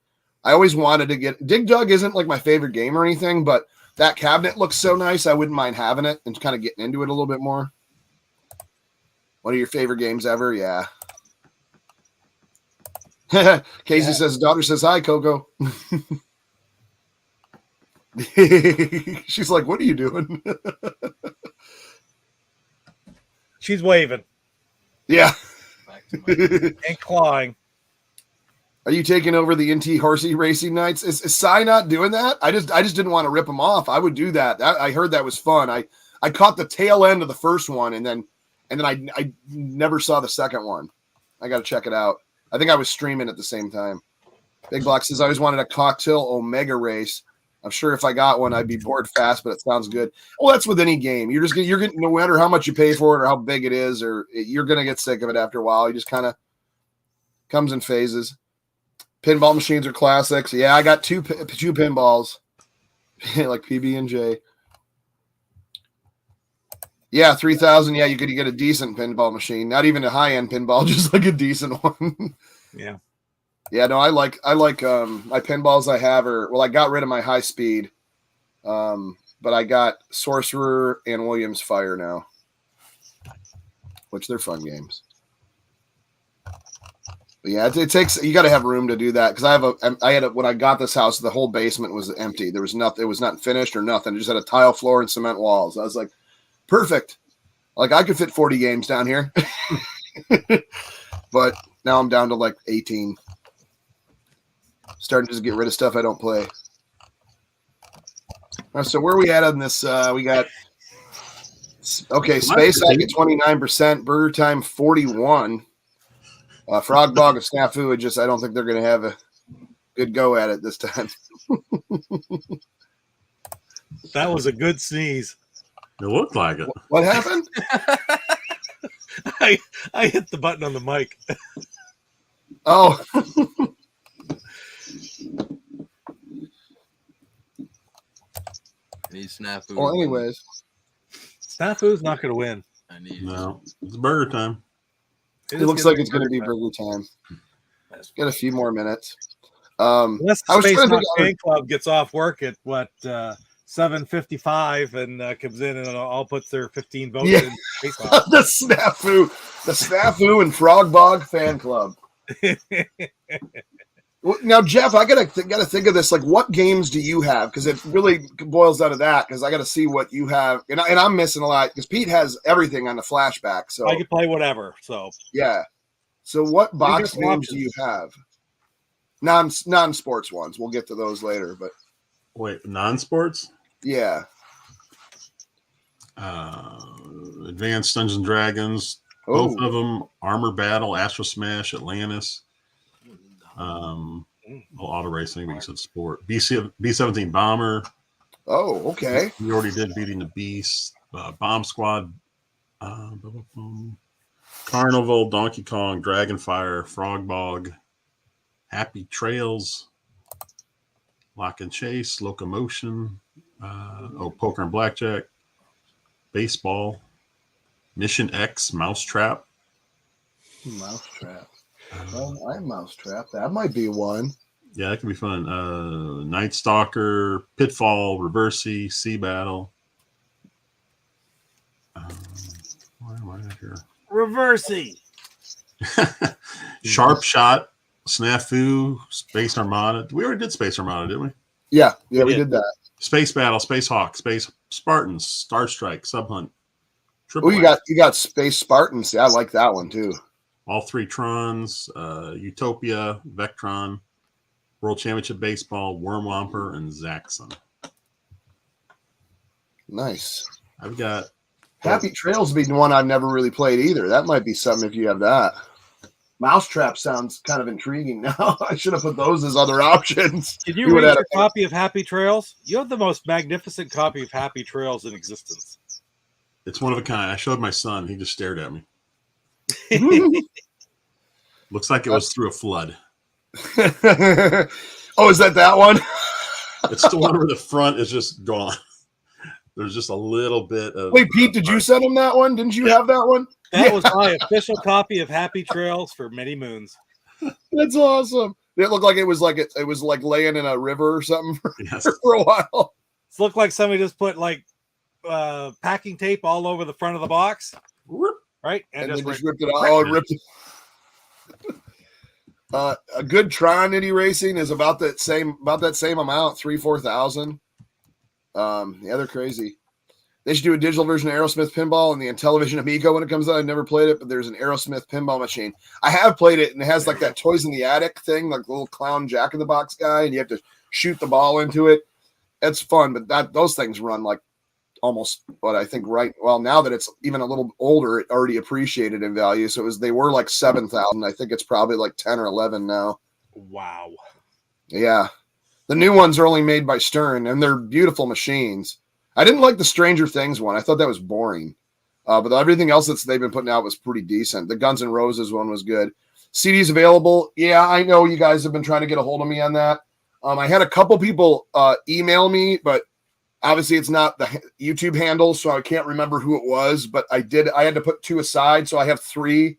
always wanted to get Dig Dug. Isn't like my favorite game or anything, but that cabinet looks so nice. I wouldn't mind having it and kind of getting into it a little bit more. One of your favorite games ever? Yeah. Casey says, daughter says hi, Coco. She's like, what are you doing? She's waving. Yeah. And clawing. Are you taking over the NT Horsey racing nights? Is Cy not doing that? I just didn't want to rip him off. I would do that. I heard that was fun. I caught the tail end of the first one, and then I never saw the second one. I got to check it out. I think I was streaming at the same time. Big Block says I always wanted a cocktail Omega race. I'm sure if I got one, I'd be bored fast, but it sounds good. Well, that's with any game. You're getting no matter how much you pay for it or how big it is, or you're gonna get sick of it after a while. You just kind of comes in phases. Pinball machines are classics. Yeah, I got two pinballs, like PB and J. Yeah, 3,000. Yeah, you could get a decent pinball machine, not even a high end pinball, just like a decent one. Yeah. Yeah, no, I like my pinballs I have I got rid of my high speed, but I got Sorcerer and Williams Fire now, which they're fun games. But yeah, it takes, you got to have room to do that, because when I got this house, the whole basement was empty. There was nothing, it was not finished or nothing. It just had a tile floor and cement walls. I was like, perfect. Like I could fit 40 games down here, but now I'm down to like 18. Starting to just get rid of stuff I don't play. So where are we at on this? We got Space Hack at 29%, Burger Time 41. Frog Bog of Snafu, I don't think they're going to have a good go at it this time. That was a good sneeze. It looked like it. What happened? I hit the button on the mic. Oh. I need Snafu. Well, anyways. Snafu's not going to win. I need It's Burger Time. It looks like it's going to be Burger Time. Got a few more minutes. Unless the Space Hawk Fan Club gets off work at 7:55 and comes in and all puts their 15 votes in. the Snafu and Frog Bog Fan Club. Now, Jeff, I gotta think of this. Like, what games do you have? Because it really boils down to that. Because I got to see what you have, and I'm missing a lot. Because Pete has everything on the flashback, so I can play whatever. So yeah. So what box games do you have? Non-sports ones. We'll get to those later. But wait, non-sports? Yeah. Advanced Dungeons and Dragons. Both of them. Armor Battle, Astro Smash, Atlantis. Auto racing, we said sport. B-17 Bomber. Oh, okay. We already did Beating the Beast. Bomb Squad. Carnival, Donkey Kong, Dragonfire, Frog Bog, Happy Trails, Lock and Chase, Locomotion, Poker and Blackjack, Baseball, Mission X, Mousetrap. Mousetrap. Well, I'm Mousetrap. That might be one. Yeah, that could be fun. Night Stalker, Pitfall, Reversey, Sea Battle. Where am I at here? Reversey. Sharp Shot, Snafu, Space Armada. We already did Space Armada, didn't we? Yeah, we did that. Space Battle, Space Hawk, Space Spartans, Star Strike, Sub Hunt. Oh, you got Space Spartans. Yeah, I like that one too. All three Trons, Utopia, Vectron, World Championship Baseball, Wormwomper, and Zaxxon. Nice. I've got Happy Trails being one I've never really played either. That might be something if you have that. Mousetrap sounds kind of intriguing now. I should have put those as other options. Did you read your copy of Happy Trails? You have the most magnificent copy of Happy Trails in existence. It's one of a kind. I showed my son. He just stared at me. Looks like it was through a flood. Oh, is that one? It's the one where the front is just gone. there's just a little bit of. Wait, Pete, did you send him that one? Didn't you have that one? That was my official copy of Happy Trails for many moons. That's awesome. It looked like it was like laying in a river or something for a while. It looked like somebody just put like packing tape all over the front of the box, right? And just ripped it out. Oh, ripped it. A good Tron Indy Racing is about that same amount, 3,000-4,000. Yeah, they're crazy. They should do a digital version of Aerosmith Pinball and the Intellivision Amigo when it comes out. I've never played it, but there's an Aerosmith pinball machine. I have played it, and it has like that Toys in the Attic thing, like the little clown Jack in the Box guy, and you have to shoot the ball into it. It's fun, but those things run like almost what I think now that it's even a little older, it already appreciated in value. So they were like 7,000. I think it's probably like 10 or 11 now. Wow. Yeah. The new ones are only made by Stern, and they're beautiful machines. I didn't like the Stranger Things one. I thought that was boring. But everything else they've been putting out was pretty decent. The Guns N' Roses one was good. CDs available. Yeah, I know you guys have been trying to get a hold of me on that. I had a couple people email me, but obviously it's not the YouTube handle, so I can't remember who it was. But I had to put 2 aside, so I have 3.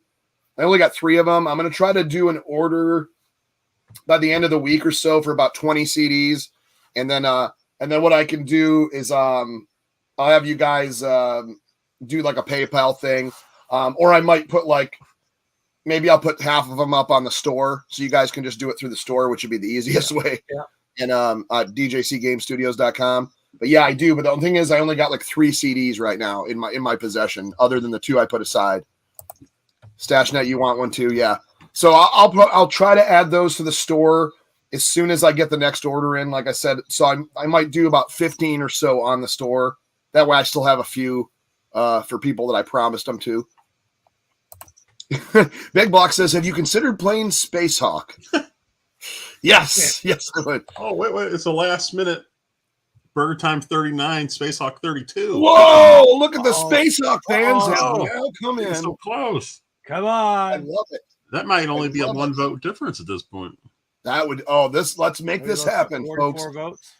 I only got 3 of them. I'm going to try to do an order by the end of the week or so for about 20 CDs, and then what I can do is I'll have you guys do like a PayPal thing, or I might put maybe I'll put half of them up on the store so you guys can just do it through the store, which would be the easiest way. Yeah. And DJCGamestudios.com. But yeah, I do. But the only thing is I only got like 3 CDs right now in my possession, other than the 2 I put aside. StashNet, you want one too? Yeah. So I'll try to add those to the store as soon as I get the next order in, like I said. So I might do about 15 or so on the store. That way I still have a few for people that I promised them to. Big Block says, have you considered playing Space Hawk? Yes, I would. Oh, wait. It's a last minute Burger Time 39, Space Hawk 32. Whoa, look at the Space Hawk fans. Now come in. It's so close. Come I on. love it. That might only be a 1 vote difference at this point. That would let's make this happen, folks. Votes.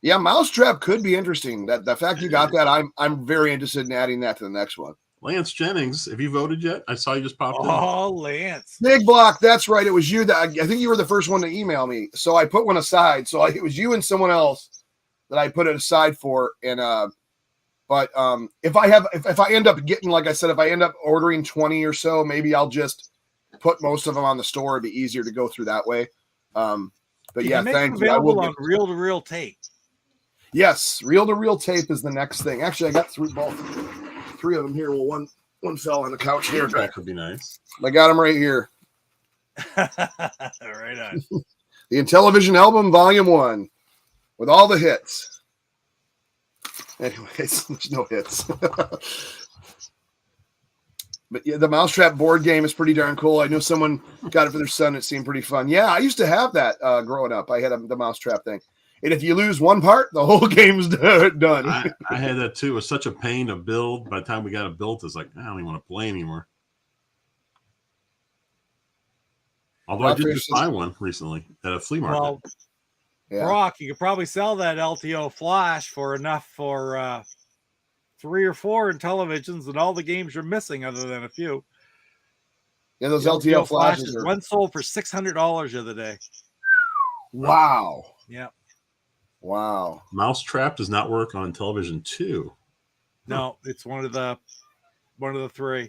Yeah, Mousetrap could be interesting. The fact you got that, I'm very interested in adding that to the next one. Lance Jennings, have you voted yet? I saw you just popped in. Oh, Lance. Big Block, that's right. It was you that I think you were the first one to email me. So I put one aside. So it was you and someone else that I put it aside for. And but if I end up getting, like I said, if I end up ordering 20 or so, maybe I'll just put most of them on the store. It'd be easier to go through that way. But yeah, thank you. I will on reel-to-reel tape. Yes, reel-to-reel tape is the next thing. Actually, I got 3 of them here. Well, one fell on the couch here. That could be nice. I got them right here. Right on. The Intellivision album, Volume 1, with all the hits. Anyways, there's no hits. But yeah, the Mousetrap board game is pretty darn cool. I know someone got it for their son. It seemed pretty fun. Yeah, I used to have that growing up. I had the Mousetrap thing. And if you lose one part, the whole game's done. I had that too. It was such a pain to build. By the time we got it built, it's like, I don't even want to play anymore. Although I did just buy one recently at a flea market. Well, yeah. Brock, you could probably sell that LTO Flash for enough for 3 or 4 Intellivisions and all the games you're missing other than a few. Yeah, those LTO flashes one sold for $600 the other day. Wow. Yeah. Wow. Mousetrap does not work on Intellivision 2. No, it's one of the 3.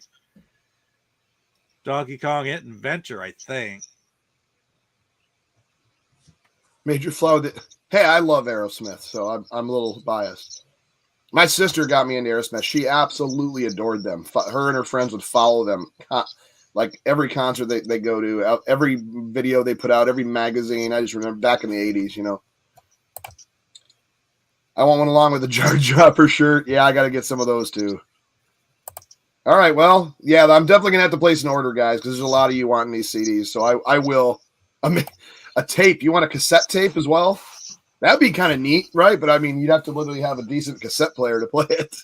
Donkey Kong Hit and Venture, I think. Major Flow. Hey, I love Aerosmith, so I'm a little biased. My sister got me into Aerosmith. She absolutely adored them. Her and her friends would follow them. Like every concert they go to, every video they put out, every magazine. I just remember back in the 80s, you know. I want one along with the Jar Dropper shirt. Yeah, I got to get some of those too. All right, well, yeah, I'm definitely going to have to place an order, guys, because there's a lot of you wanting these CDs. So I will. I mean, a tape. You want a cassette tape as well? That'd be kind of neat, right? But I mean, you'd have to literally have a decent cassette player to play it.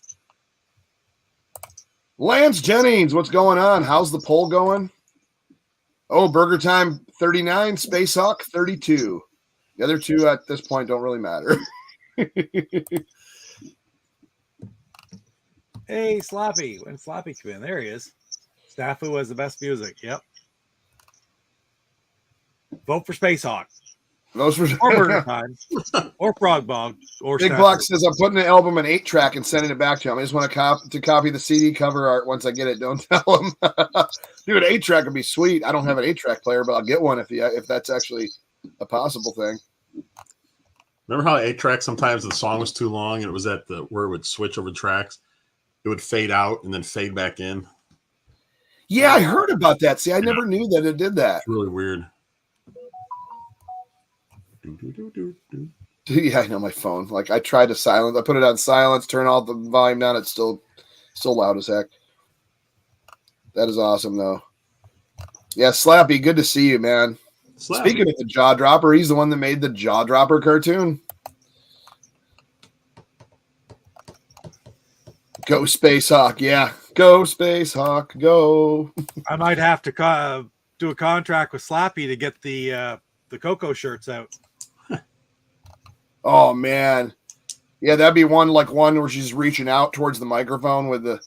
Lance Jennings, what's going on? How's the poll going? Oh, Burger Time 39, Space Hawk 32. The other 2 at this point don't really matter. Hey, Sloppy. When Sloppy come in, there he is. Snafu has the best music. Yep. Vote for Space Hawk. Those were Or Burger Time. Or Frog Bog. Or Big Snafu. Block says I'm putting the album in 8-track and sending it back to him. I just want to copy the CD cover art once I get it. Don't tell him. Dude, 8-track would be sweet. I don't have an 8-track player, but I'll get one if that's actually a possible thing. Remember how 8-track sometimes the song was too long and it was at the where it would switch over tracks? It would fade out and then fade back in. Yeah, I heard about that. See, I never knew that it did that. It's really weird. Yeah, I know my phone. Like I tried to silence. I put it on silence, turn all the volume down. It's still loud as heck. That is awesome, though. Yeah, Slappy, good to see you, man. Slappy. Speaking of the Jaw Dropper, he's the one that made the Jaw Dropper cartoon. Go Space Hawk, yeah. Go Space Hawk, go. I might have to do a contract with Slappy to get the Coco shirts out. Oh man, yeah, that'd be one where she's reaching out towards the microphone with the.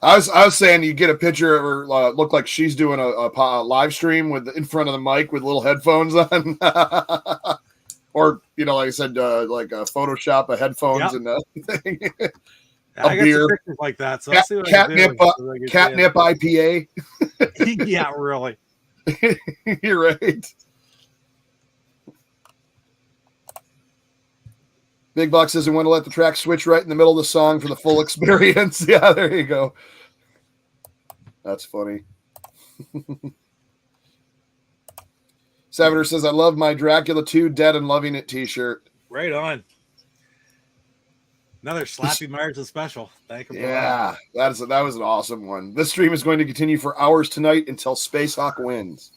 I was saying you get a picture of her look like she's doing a live stream in front of the mic with little headphones on, or like I said, like a Photoshop of headphones and thing. I got some pictures like that, so I'll see what catnip, catnip IPA. Yeah, really. You're right. Big Buck says we want to let the track switch right in the middle of the song for the full experience. Yeah, there you go. That's funny. Savitor says, I love my Dracula 2 Dead and Loving It t-shirt. Right on. Another Slappy Myers special. Thank you. Yeah, that was an awesome one. This stream is going to continue for hours tonight until Space Hawk wins.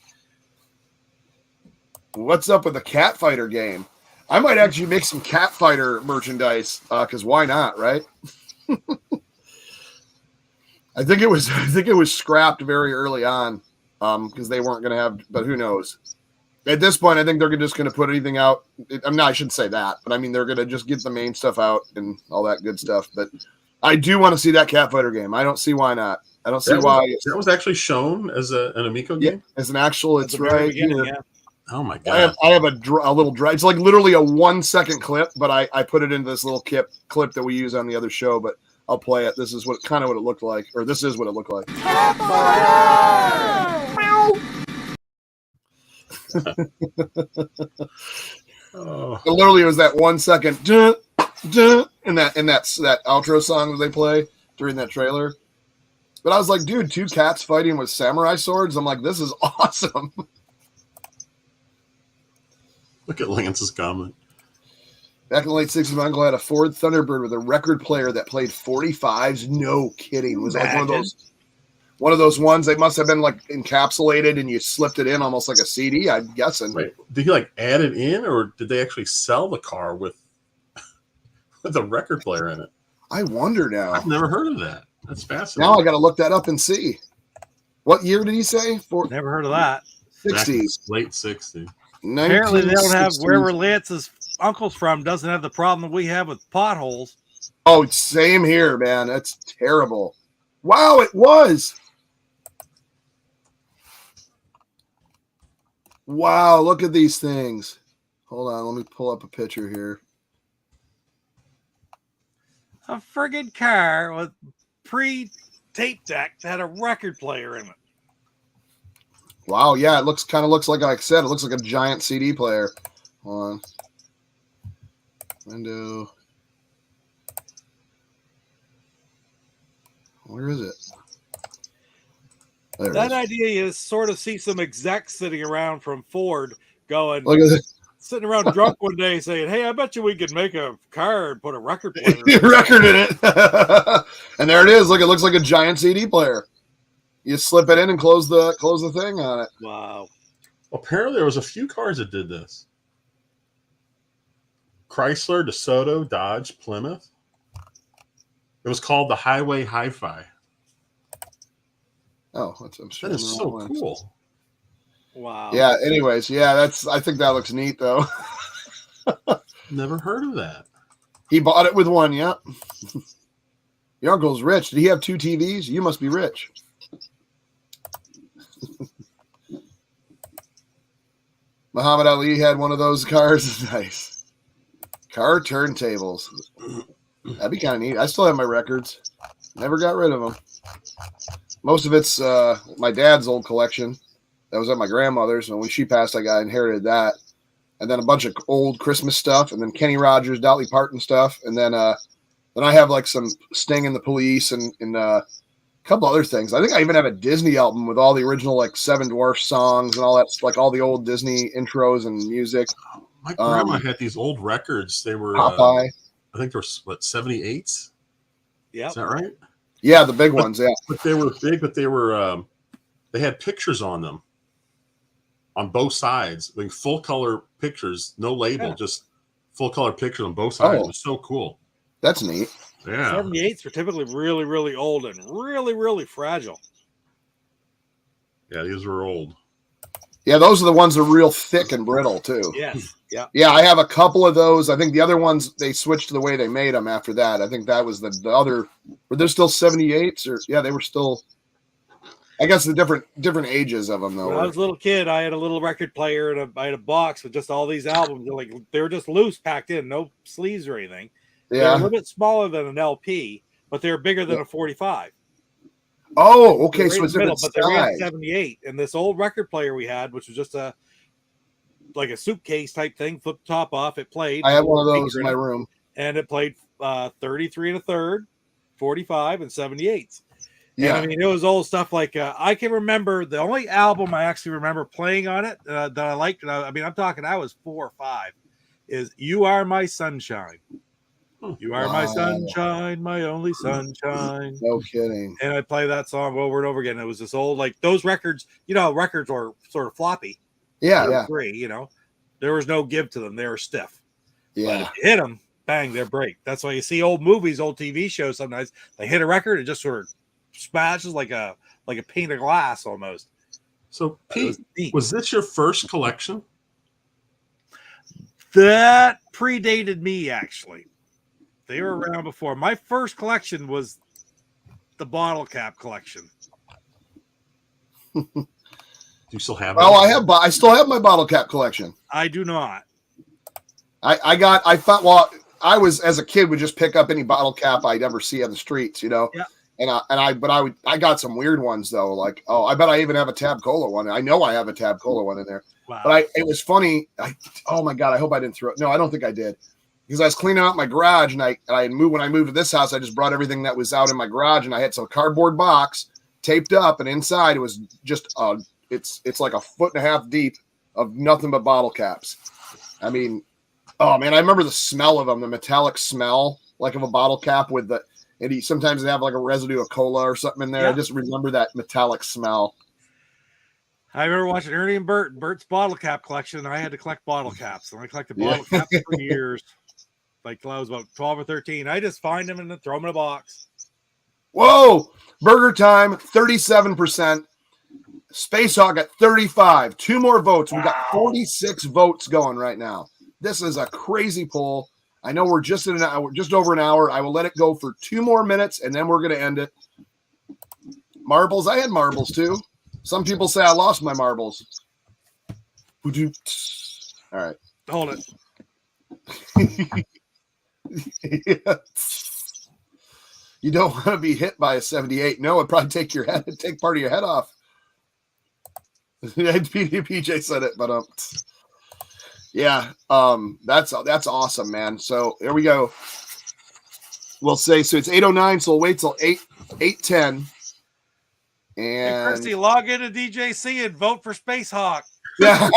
What's up with the Cat Fighter game? I might actually make some Cat Fighter merchandise because why not, right? I think it was scrapped very early on because they weren't going to have. But who knows? At this point, I think they're just going to put anything out. I shouldn't say that, but I mean they're going to just get the main stuff out and all that good stuff. But I do want to see that Cat Fighter game. I don't see why not. I don't see why. That was actually shown as an Amico game. Yeah, as an actual. It's right here. Yeah. Oh my god! I have a little drive. It's like literally a 1-second clip, but I put it into this little clip that we use on the other show. But I'll play it. This is what it looked like, or this is what it looked like. Oh. It literally was that 1 second, in that outro song that they play during that trailer. But I was like, dude, 2 cats fighting with samurai swords. I'm like, this is awesome. Look at Lance's comment. Back in the late 60s, my uncle had a Ford Thunderbird with a record player that played 45s. No kidding. It was like one of those ones. They must have been like encapsulated and you slipped it in almost like a CD, I'm guessing. Wait, did he add it in or did they actually sell the car with a record player in it? I wonder now. I've never heard of that. That's fascinating. Now I got to look that up and see. What year did he say? Never heard of that. 60s. Late 60s. Apparently they don't have wherever Lance's uncle's from doesn't have the problem that we have with potholes. Oh, same here, man. That's terrible. Wow, it was. Wow, look at these things. Hold on, let me pull up a picture here. A friggin' car with pre-tape deck that had a record player in it. Wow, yeah, it kind of looks like I said, it looks like a giant CD player. Hold on. Window. Where is it? That idea you sort of see some execs sitting around from Ford going, look at this. Sitting around drunk one day saying, hey, I bet you we could make a car and put a record player in record in it. And there it is. Look, it looks like a giant CD player. You slip it in and close the thing on it. Wow. Apparently there was a few cars that did this. Chrysler, DeSoto, Dodge, Plymouth. It was called the Highway Hi-Fi. Oh, that is so cool. Wow. Yeah, anyways, yeah, I think that looks neat though. Never heard of that. He bought it with one, yeah. Your uncle's rich. Did he have 2 TVs? You must be rich. Muhammad Ali had one of those cars. Nice. Car turntables. That'd be kind of neat. I still have my records. Never got rid of them. Most of it's my dad's old collection. That was at my grandmother's. And when she passed, I inherited that. And then a bunch of old Christmas stuff. And then Kenny Rogers, Dolly Parton stuff. And then I have like some Sting and the Police and a couple other things. I think I even have a Disney album with all the original like Seven Dwarfs songs and all that, like all the old Disney intros and music. My grandma had these old records. They were Popeye. I think they were what 78s. Yeah, is that right? Yeah, the big ones. Yeah, but they were big. But they were they had pictures on them on both sides, like full color pictures, no label, just full color pictures on both sides. It was so cool. That's neat. Yeah, 78s are typically really, really old and really, really fragile. Yeah, these were old. Yeah, those are the ones that are real thick and brittle too. Yes. Yeah. Yeah, I have a couple of those. I think the other ones they switched to the way they made them after that. I think that was the other. Were there still 78s or yeah, they were still. I guess the different ages of them though. When I was a little kid, I had a little record player and I had a box with just all these albums. They were just loose packed in, no sleeves or anything. Yeah, they were a little bit smaller than an LP, but they were bigger than a 45. Oh, okay. So it's middle, but they ran 78. And this old record player we had, which was just a suitcase type thing, flip the top off. It played. I have one of those in my room, and it played 33 and a third, 45 and 78s. Yeah, and, I mean it was old stuff like I can remember the only album I actually remember playing on it that I liked. I mean, I'm talking I was 4 or 5. Is "You Are My Sunshine." You are my sunshine, my only sunshine. No kidding. And I play that song over and over again. It was this old, like those records, records were sort of floppy. Yeah. Free, there was no give to them. They were stiff. Yeah. But if you hit them, bang, they break. That's why you see old movies, old TV shows. Sometimes they hit a record, it just sort of smashes like a pane of glass almost. So Pete, was this your first collection? That predated me, actually. They were around before. My first collection was the bottle cap collection. Do you still have? Well, I still have my bottle cap collection. I do not. I thought. Well, I was as a kid would just pick up any bottle cap I'd ever see on the streets, Yeah. I got some weird ones though. Like, I bet I even have a Tab Cola one. I know I have a Tab Cola one in there. Wow. But it was funny. Oh my God, I hope I didn't throw it. No, I don't think I did. Because I was cleaning out my garage and when I moved to this house, I just brought everything that was out in my garage and I had some cardboard box taped up and inside it was just it's like 1.5 feet deep of nothing but bottle caps. I mean, oh man, I remember the smell of them, the metallic smell like of a bottle cap sometimes they have like a residue of cola or something in there. Yeah. I just remember that metallic smell. I remember watching Ernie and Bert's bottle cap collection, and I had to collect bottle caps. And I collected bottle caps for years. Like till I was about 12 or 13. I just find them and then throw them in a box. Whoa! Burger Time, 37%. Space Hog at 35. 2 more votes. We've got 46 votes going right now. This is a crazy poll. I know we're just in an hour, just over an hour. I will let it go for 2 more minutes, and then we're going to end it. Marbles. I had marbles, too. Some people say I lost my marbles. All right. Hold it. Yeah. You don't want to be hit by a 78. No, it'd probably take part of your head off. PJ said it, but yeah, that's awesome, man. So here we go. We'll say so. It's 8:09, so we'll wait till 8:10. And Christy, log into DJC and vote for Space Hawk. Yeah.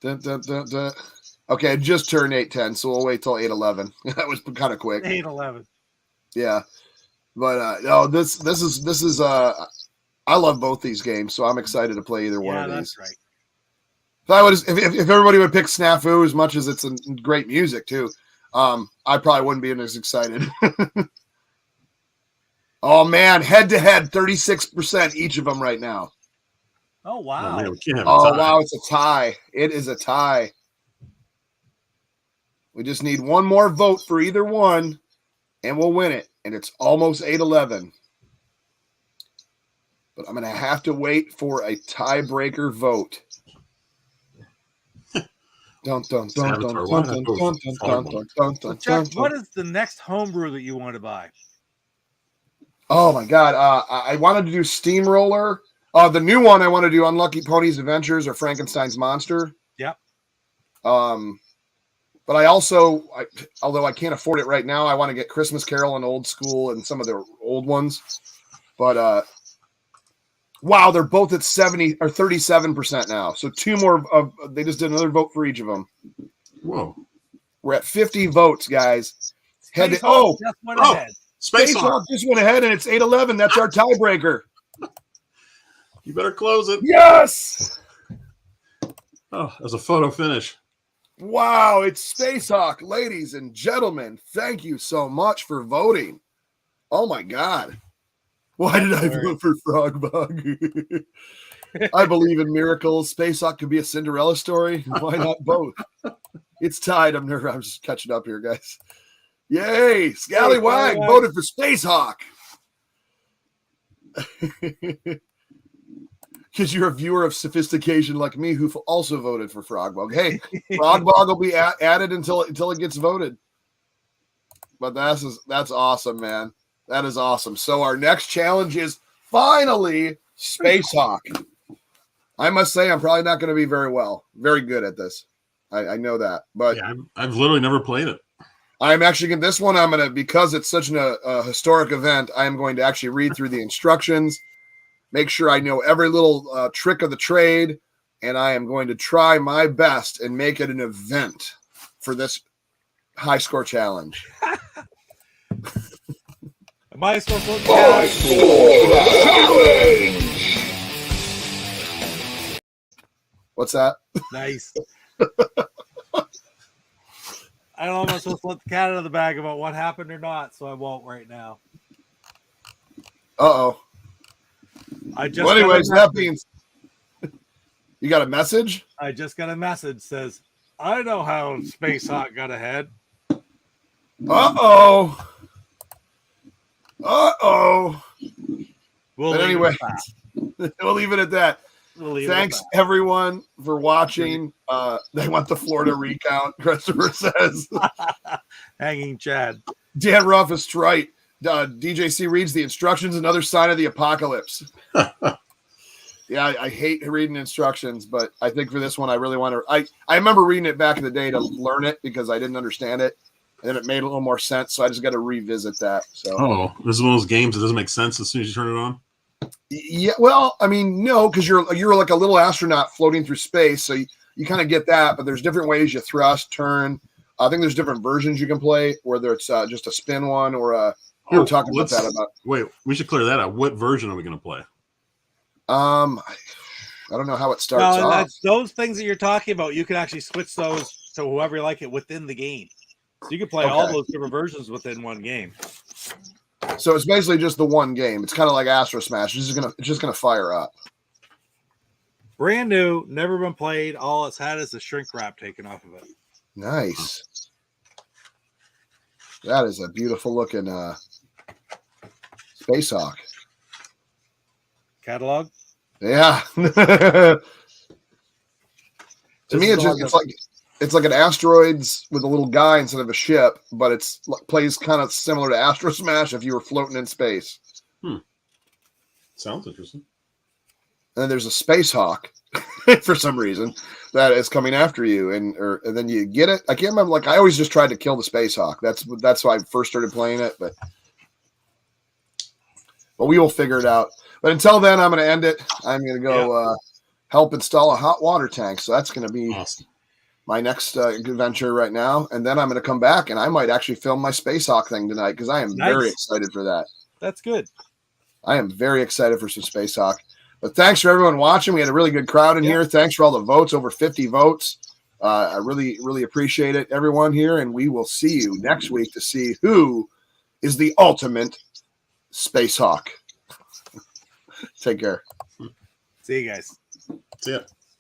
Dun, dun, dun, dun. Okay, it just turned 8:10, so we'll wait till 8:11. That was kind of quick. 8:11. Yeah, but no, this is I love both these games, so I'm excited to play either one of these. Yeah, that's right. If everybody would pick Snafu as much as it's great music too, I probably wouldn't be as excited. Oh man, head to head, 36% each of them right now. Oh wow! Oh wow, it's a tie. It is a tie. We just need one more vote for either one, and we'll win it. And it's almost 8-11. But I'm going to have to wait for a tiebreaker vote. Dun, dun, dun, dun, dun, dun, dun, dun, dun, dun, dun, So dun, Chuck, dun. what is the next homebrew that you want to buy? Oh my God. I wanted to do Steamroller. The new one I want to do Unlucky Ponies Adventures or Frankenstein's Monster. Yep. But I also, although I can't afford it right now, I want to get Christmas Carol and Old School and some of the old ones. But wow, they're both at 70 or 37% now. So two more they just did another vote for each of them. Whoa. We're at 50 votes, guys. Space Hawk just went ahead. Space Hawk just went ahead, and it's 8-11. That's our tiebreaker. You better close it. Yes. Oh, as a photo finish. Wow, it's Space Hawk, ladies and gentlemen. Thank you so much for voting. Oh my God. Why did I vote for Frogbug? I believe in miracles. Space Hawk could be a Cinderella story. Why not both? It's tied. I'm just catching up here, guys. Yay! Scallywag voted for Space Hawk. Because you're a viewer of sophistication like me who also voted for Frogbug. Hey, Frogbug will be added until it gets voted. But that's awesome, man. That is awesome. So our next challenge is finally Space Hawk. I must say I'm probably not going to be very good at this. I know that, but yeah, I've literally never played it. I'm actually this one. I'm gonna, because it's such a historic event, I am going to actually read through the instructions, make sure I know every little trick of the trade, and I am going to try my best and make it an event for this high score challenge. Am I supposed to High score challenge. What's that? Nice. I don't know if I'm supposed to let the cat out of the bag about what happened or not, so I won't right now. Uh-oh. Well, anyways, that means you got a message? I just got a message says, I know how Space Hawk got ahead. Uh-oh. Uh-oh. But anyway, we'll leave it at that. Thanks, everyone, for watching. They want the Florida recount, Christopher says. Hanging Chad. Dan Ruff is right. DJC reads the instructions, another sign of the apocalypse. Yeah, I hate reading instructions, but I think for this one, I really want to. I remember reading it back in the day to learn it because I didn't understand it. And then it made a little more sense, so I just got to revisit that. So, this is one of those games that doesn't make sense as soon as you turn it on. Yeah, well, I mean, no, because you're like a little astronaut floating through space, so you kind of get that. But there's different ways you thrust, turn. I think there's different versions you can play, whether it's just a spin one or a. We were talking about that. Wait, we should clear that out. What version are we going to play? I don't know how it starts off. That's those things that you're talking about. You can actually switch those to whoever you like it within the game. So you can play all those different versions within one game. So it's basically just the one game. It's kind of like AstroSmash. It's just gonna fire up. Brand new, never been played. All it's had is the shrink wrap taken off of it. Nice. That is a beautiful looking Space Hawk. Catalog? Yeah. To me, it's like an asteroids with a little guy instead of a ship, but it's plays kind of similar to AstroSmash if you were floating in space. Sounds interesting. And there's a Space Hawk for some reason that is coming after you, and then you get it. I can't remember. Like I always just tried to kill the Space Hawk. That's why I first started playing it, but we will figure it out. But until then, I'm going to end it. I'm going to go help install a hot water tank. So that's going to be awesome. My next adventure right now. And then I'm going to come back, and I might actually film my Space Hawk thing tonight because I am very excited for that. That's good. I am very excited for some Space Hawk. But thanks for everyone watching. We had a really good crowd in here. Thanks for all the votes, over 50 votes. I really, really appreciate it, everyone here. And we will see you next week to see who is the ultimate Space Hawk. Take care. See you guys. See ya.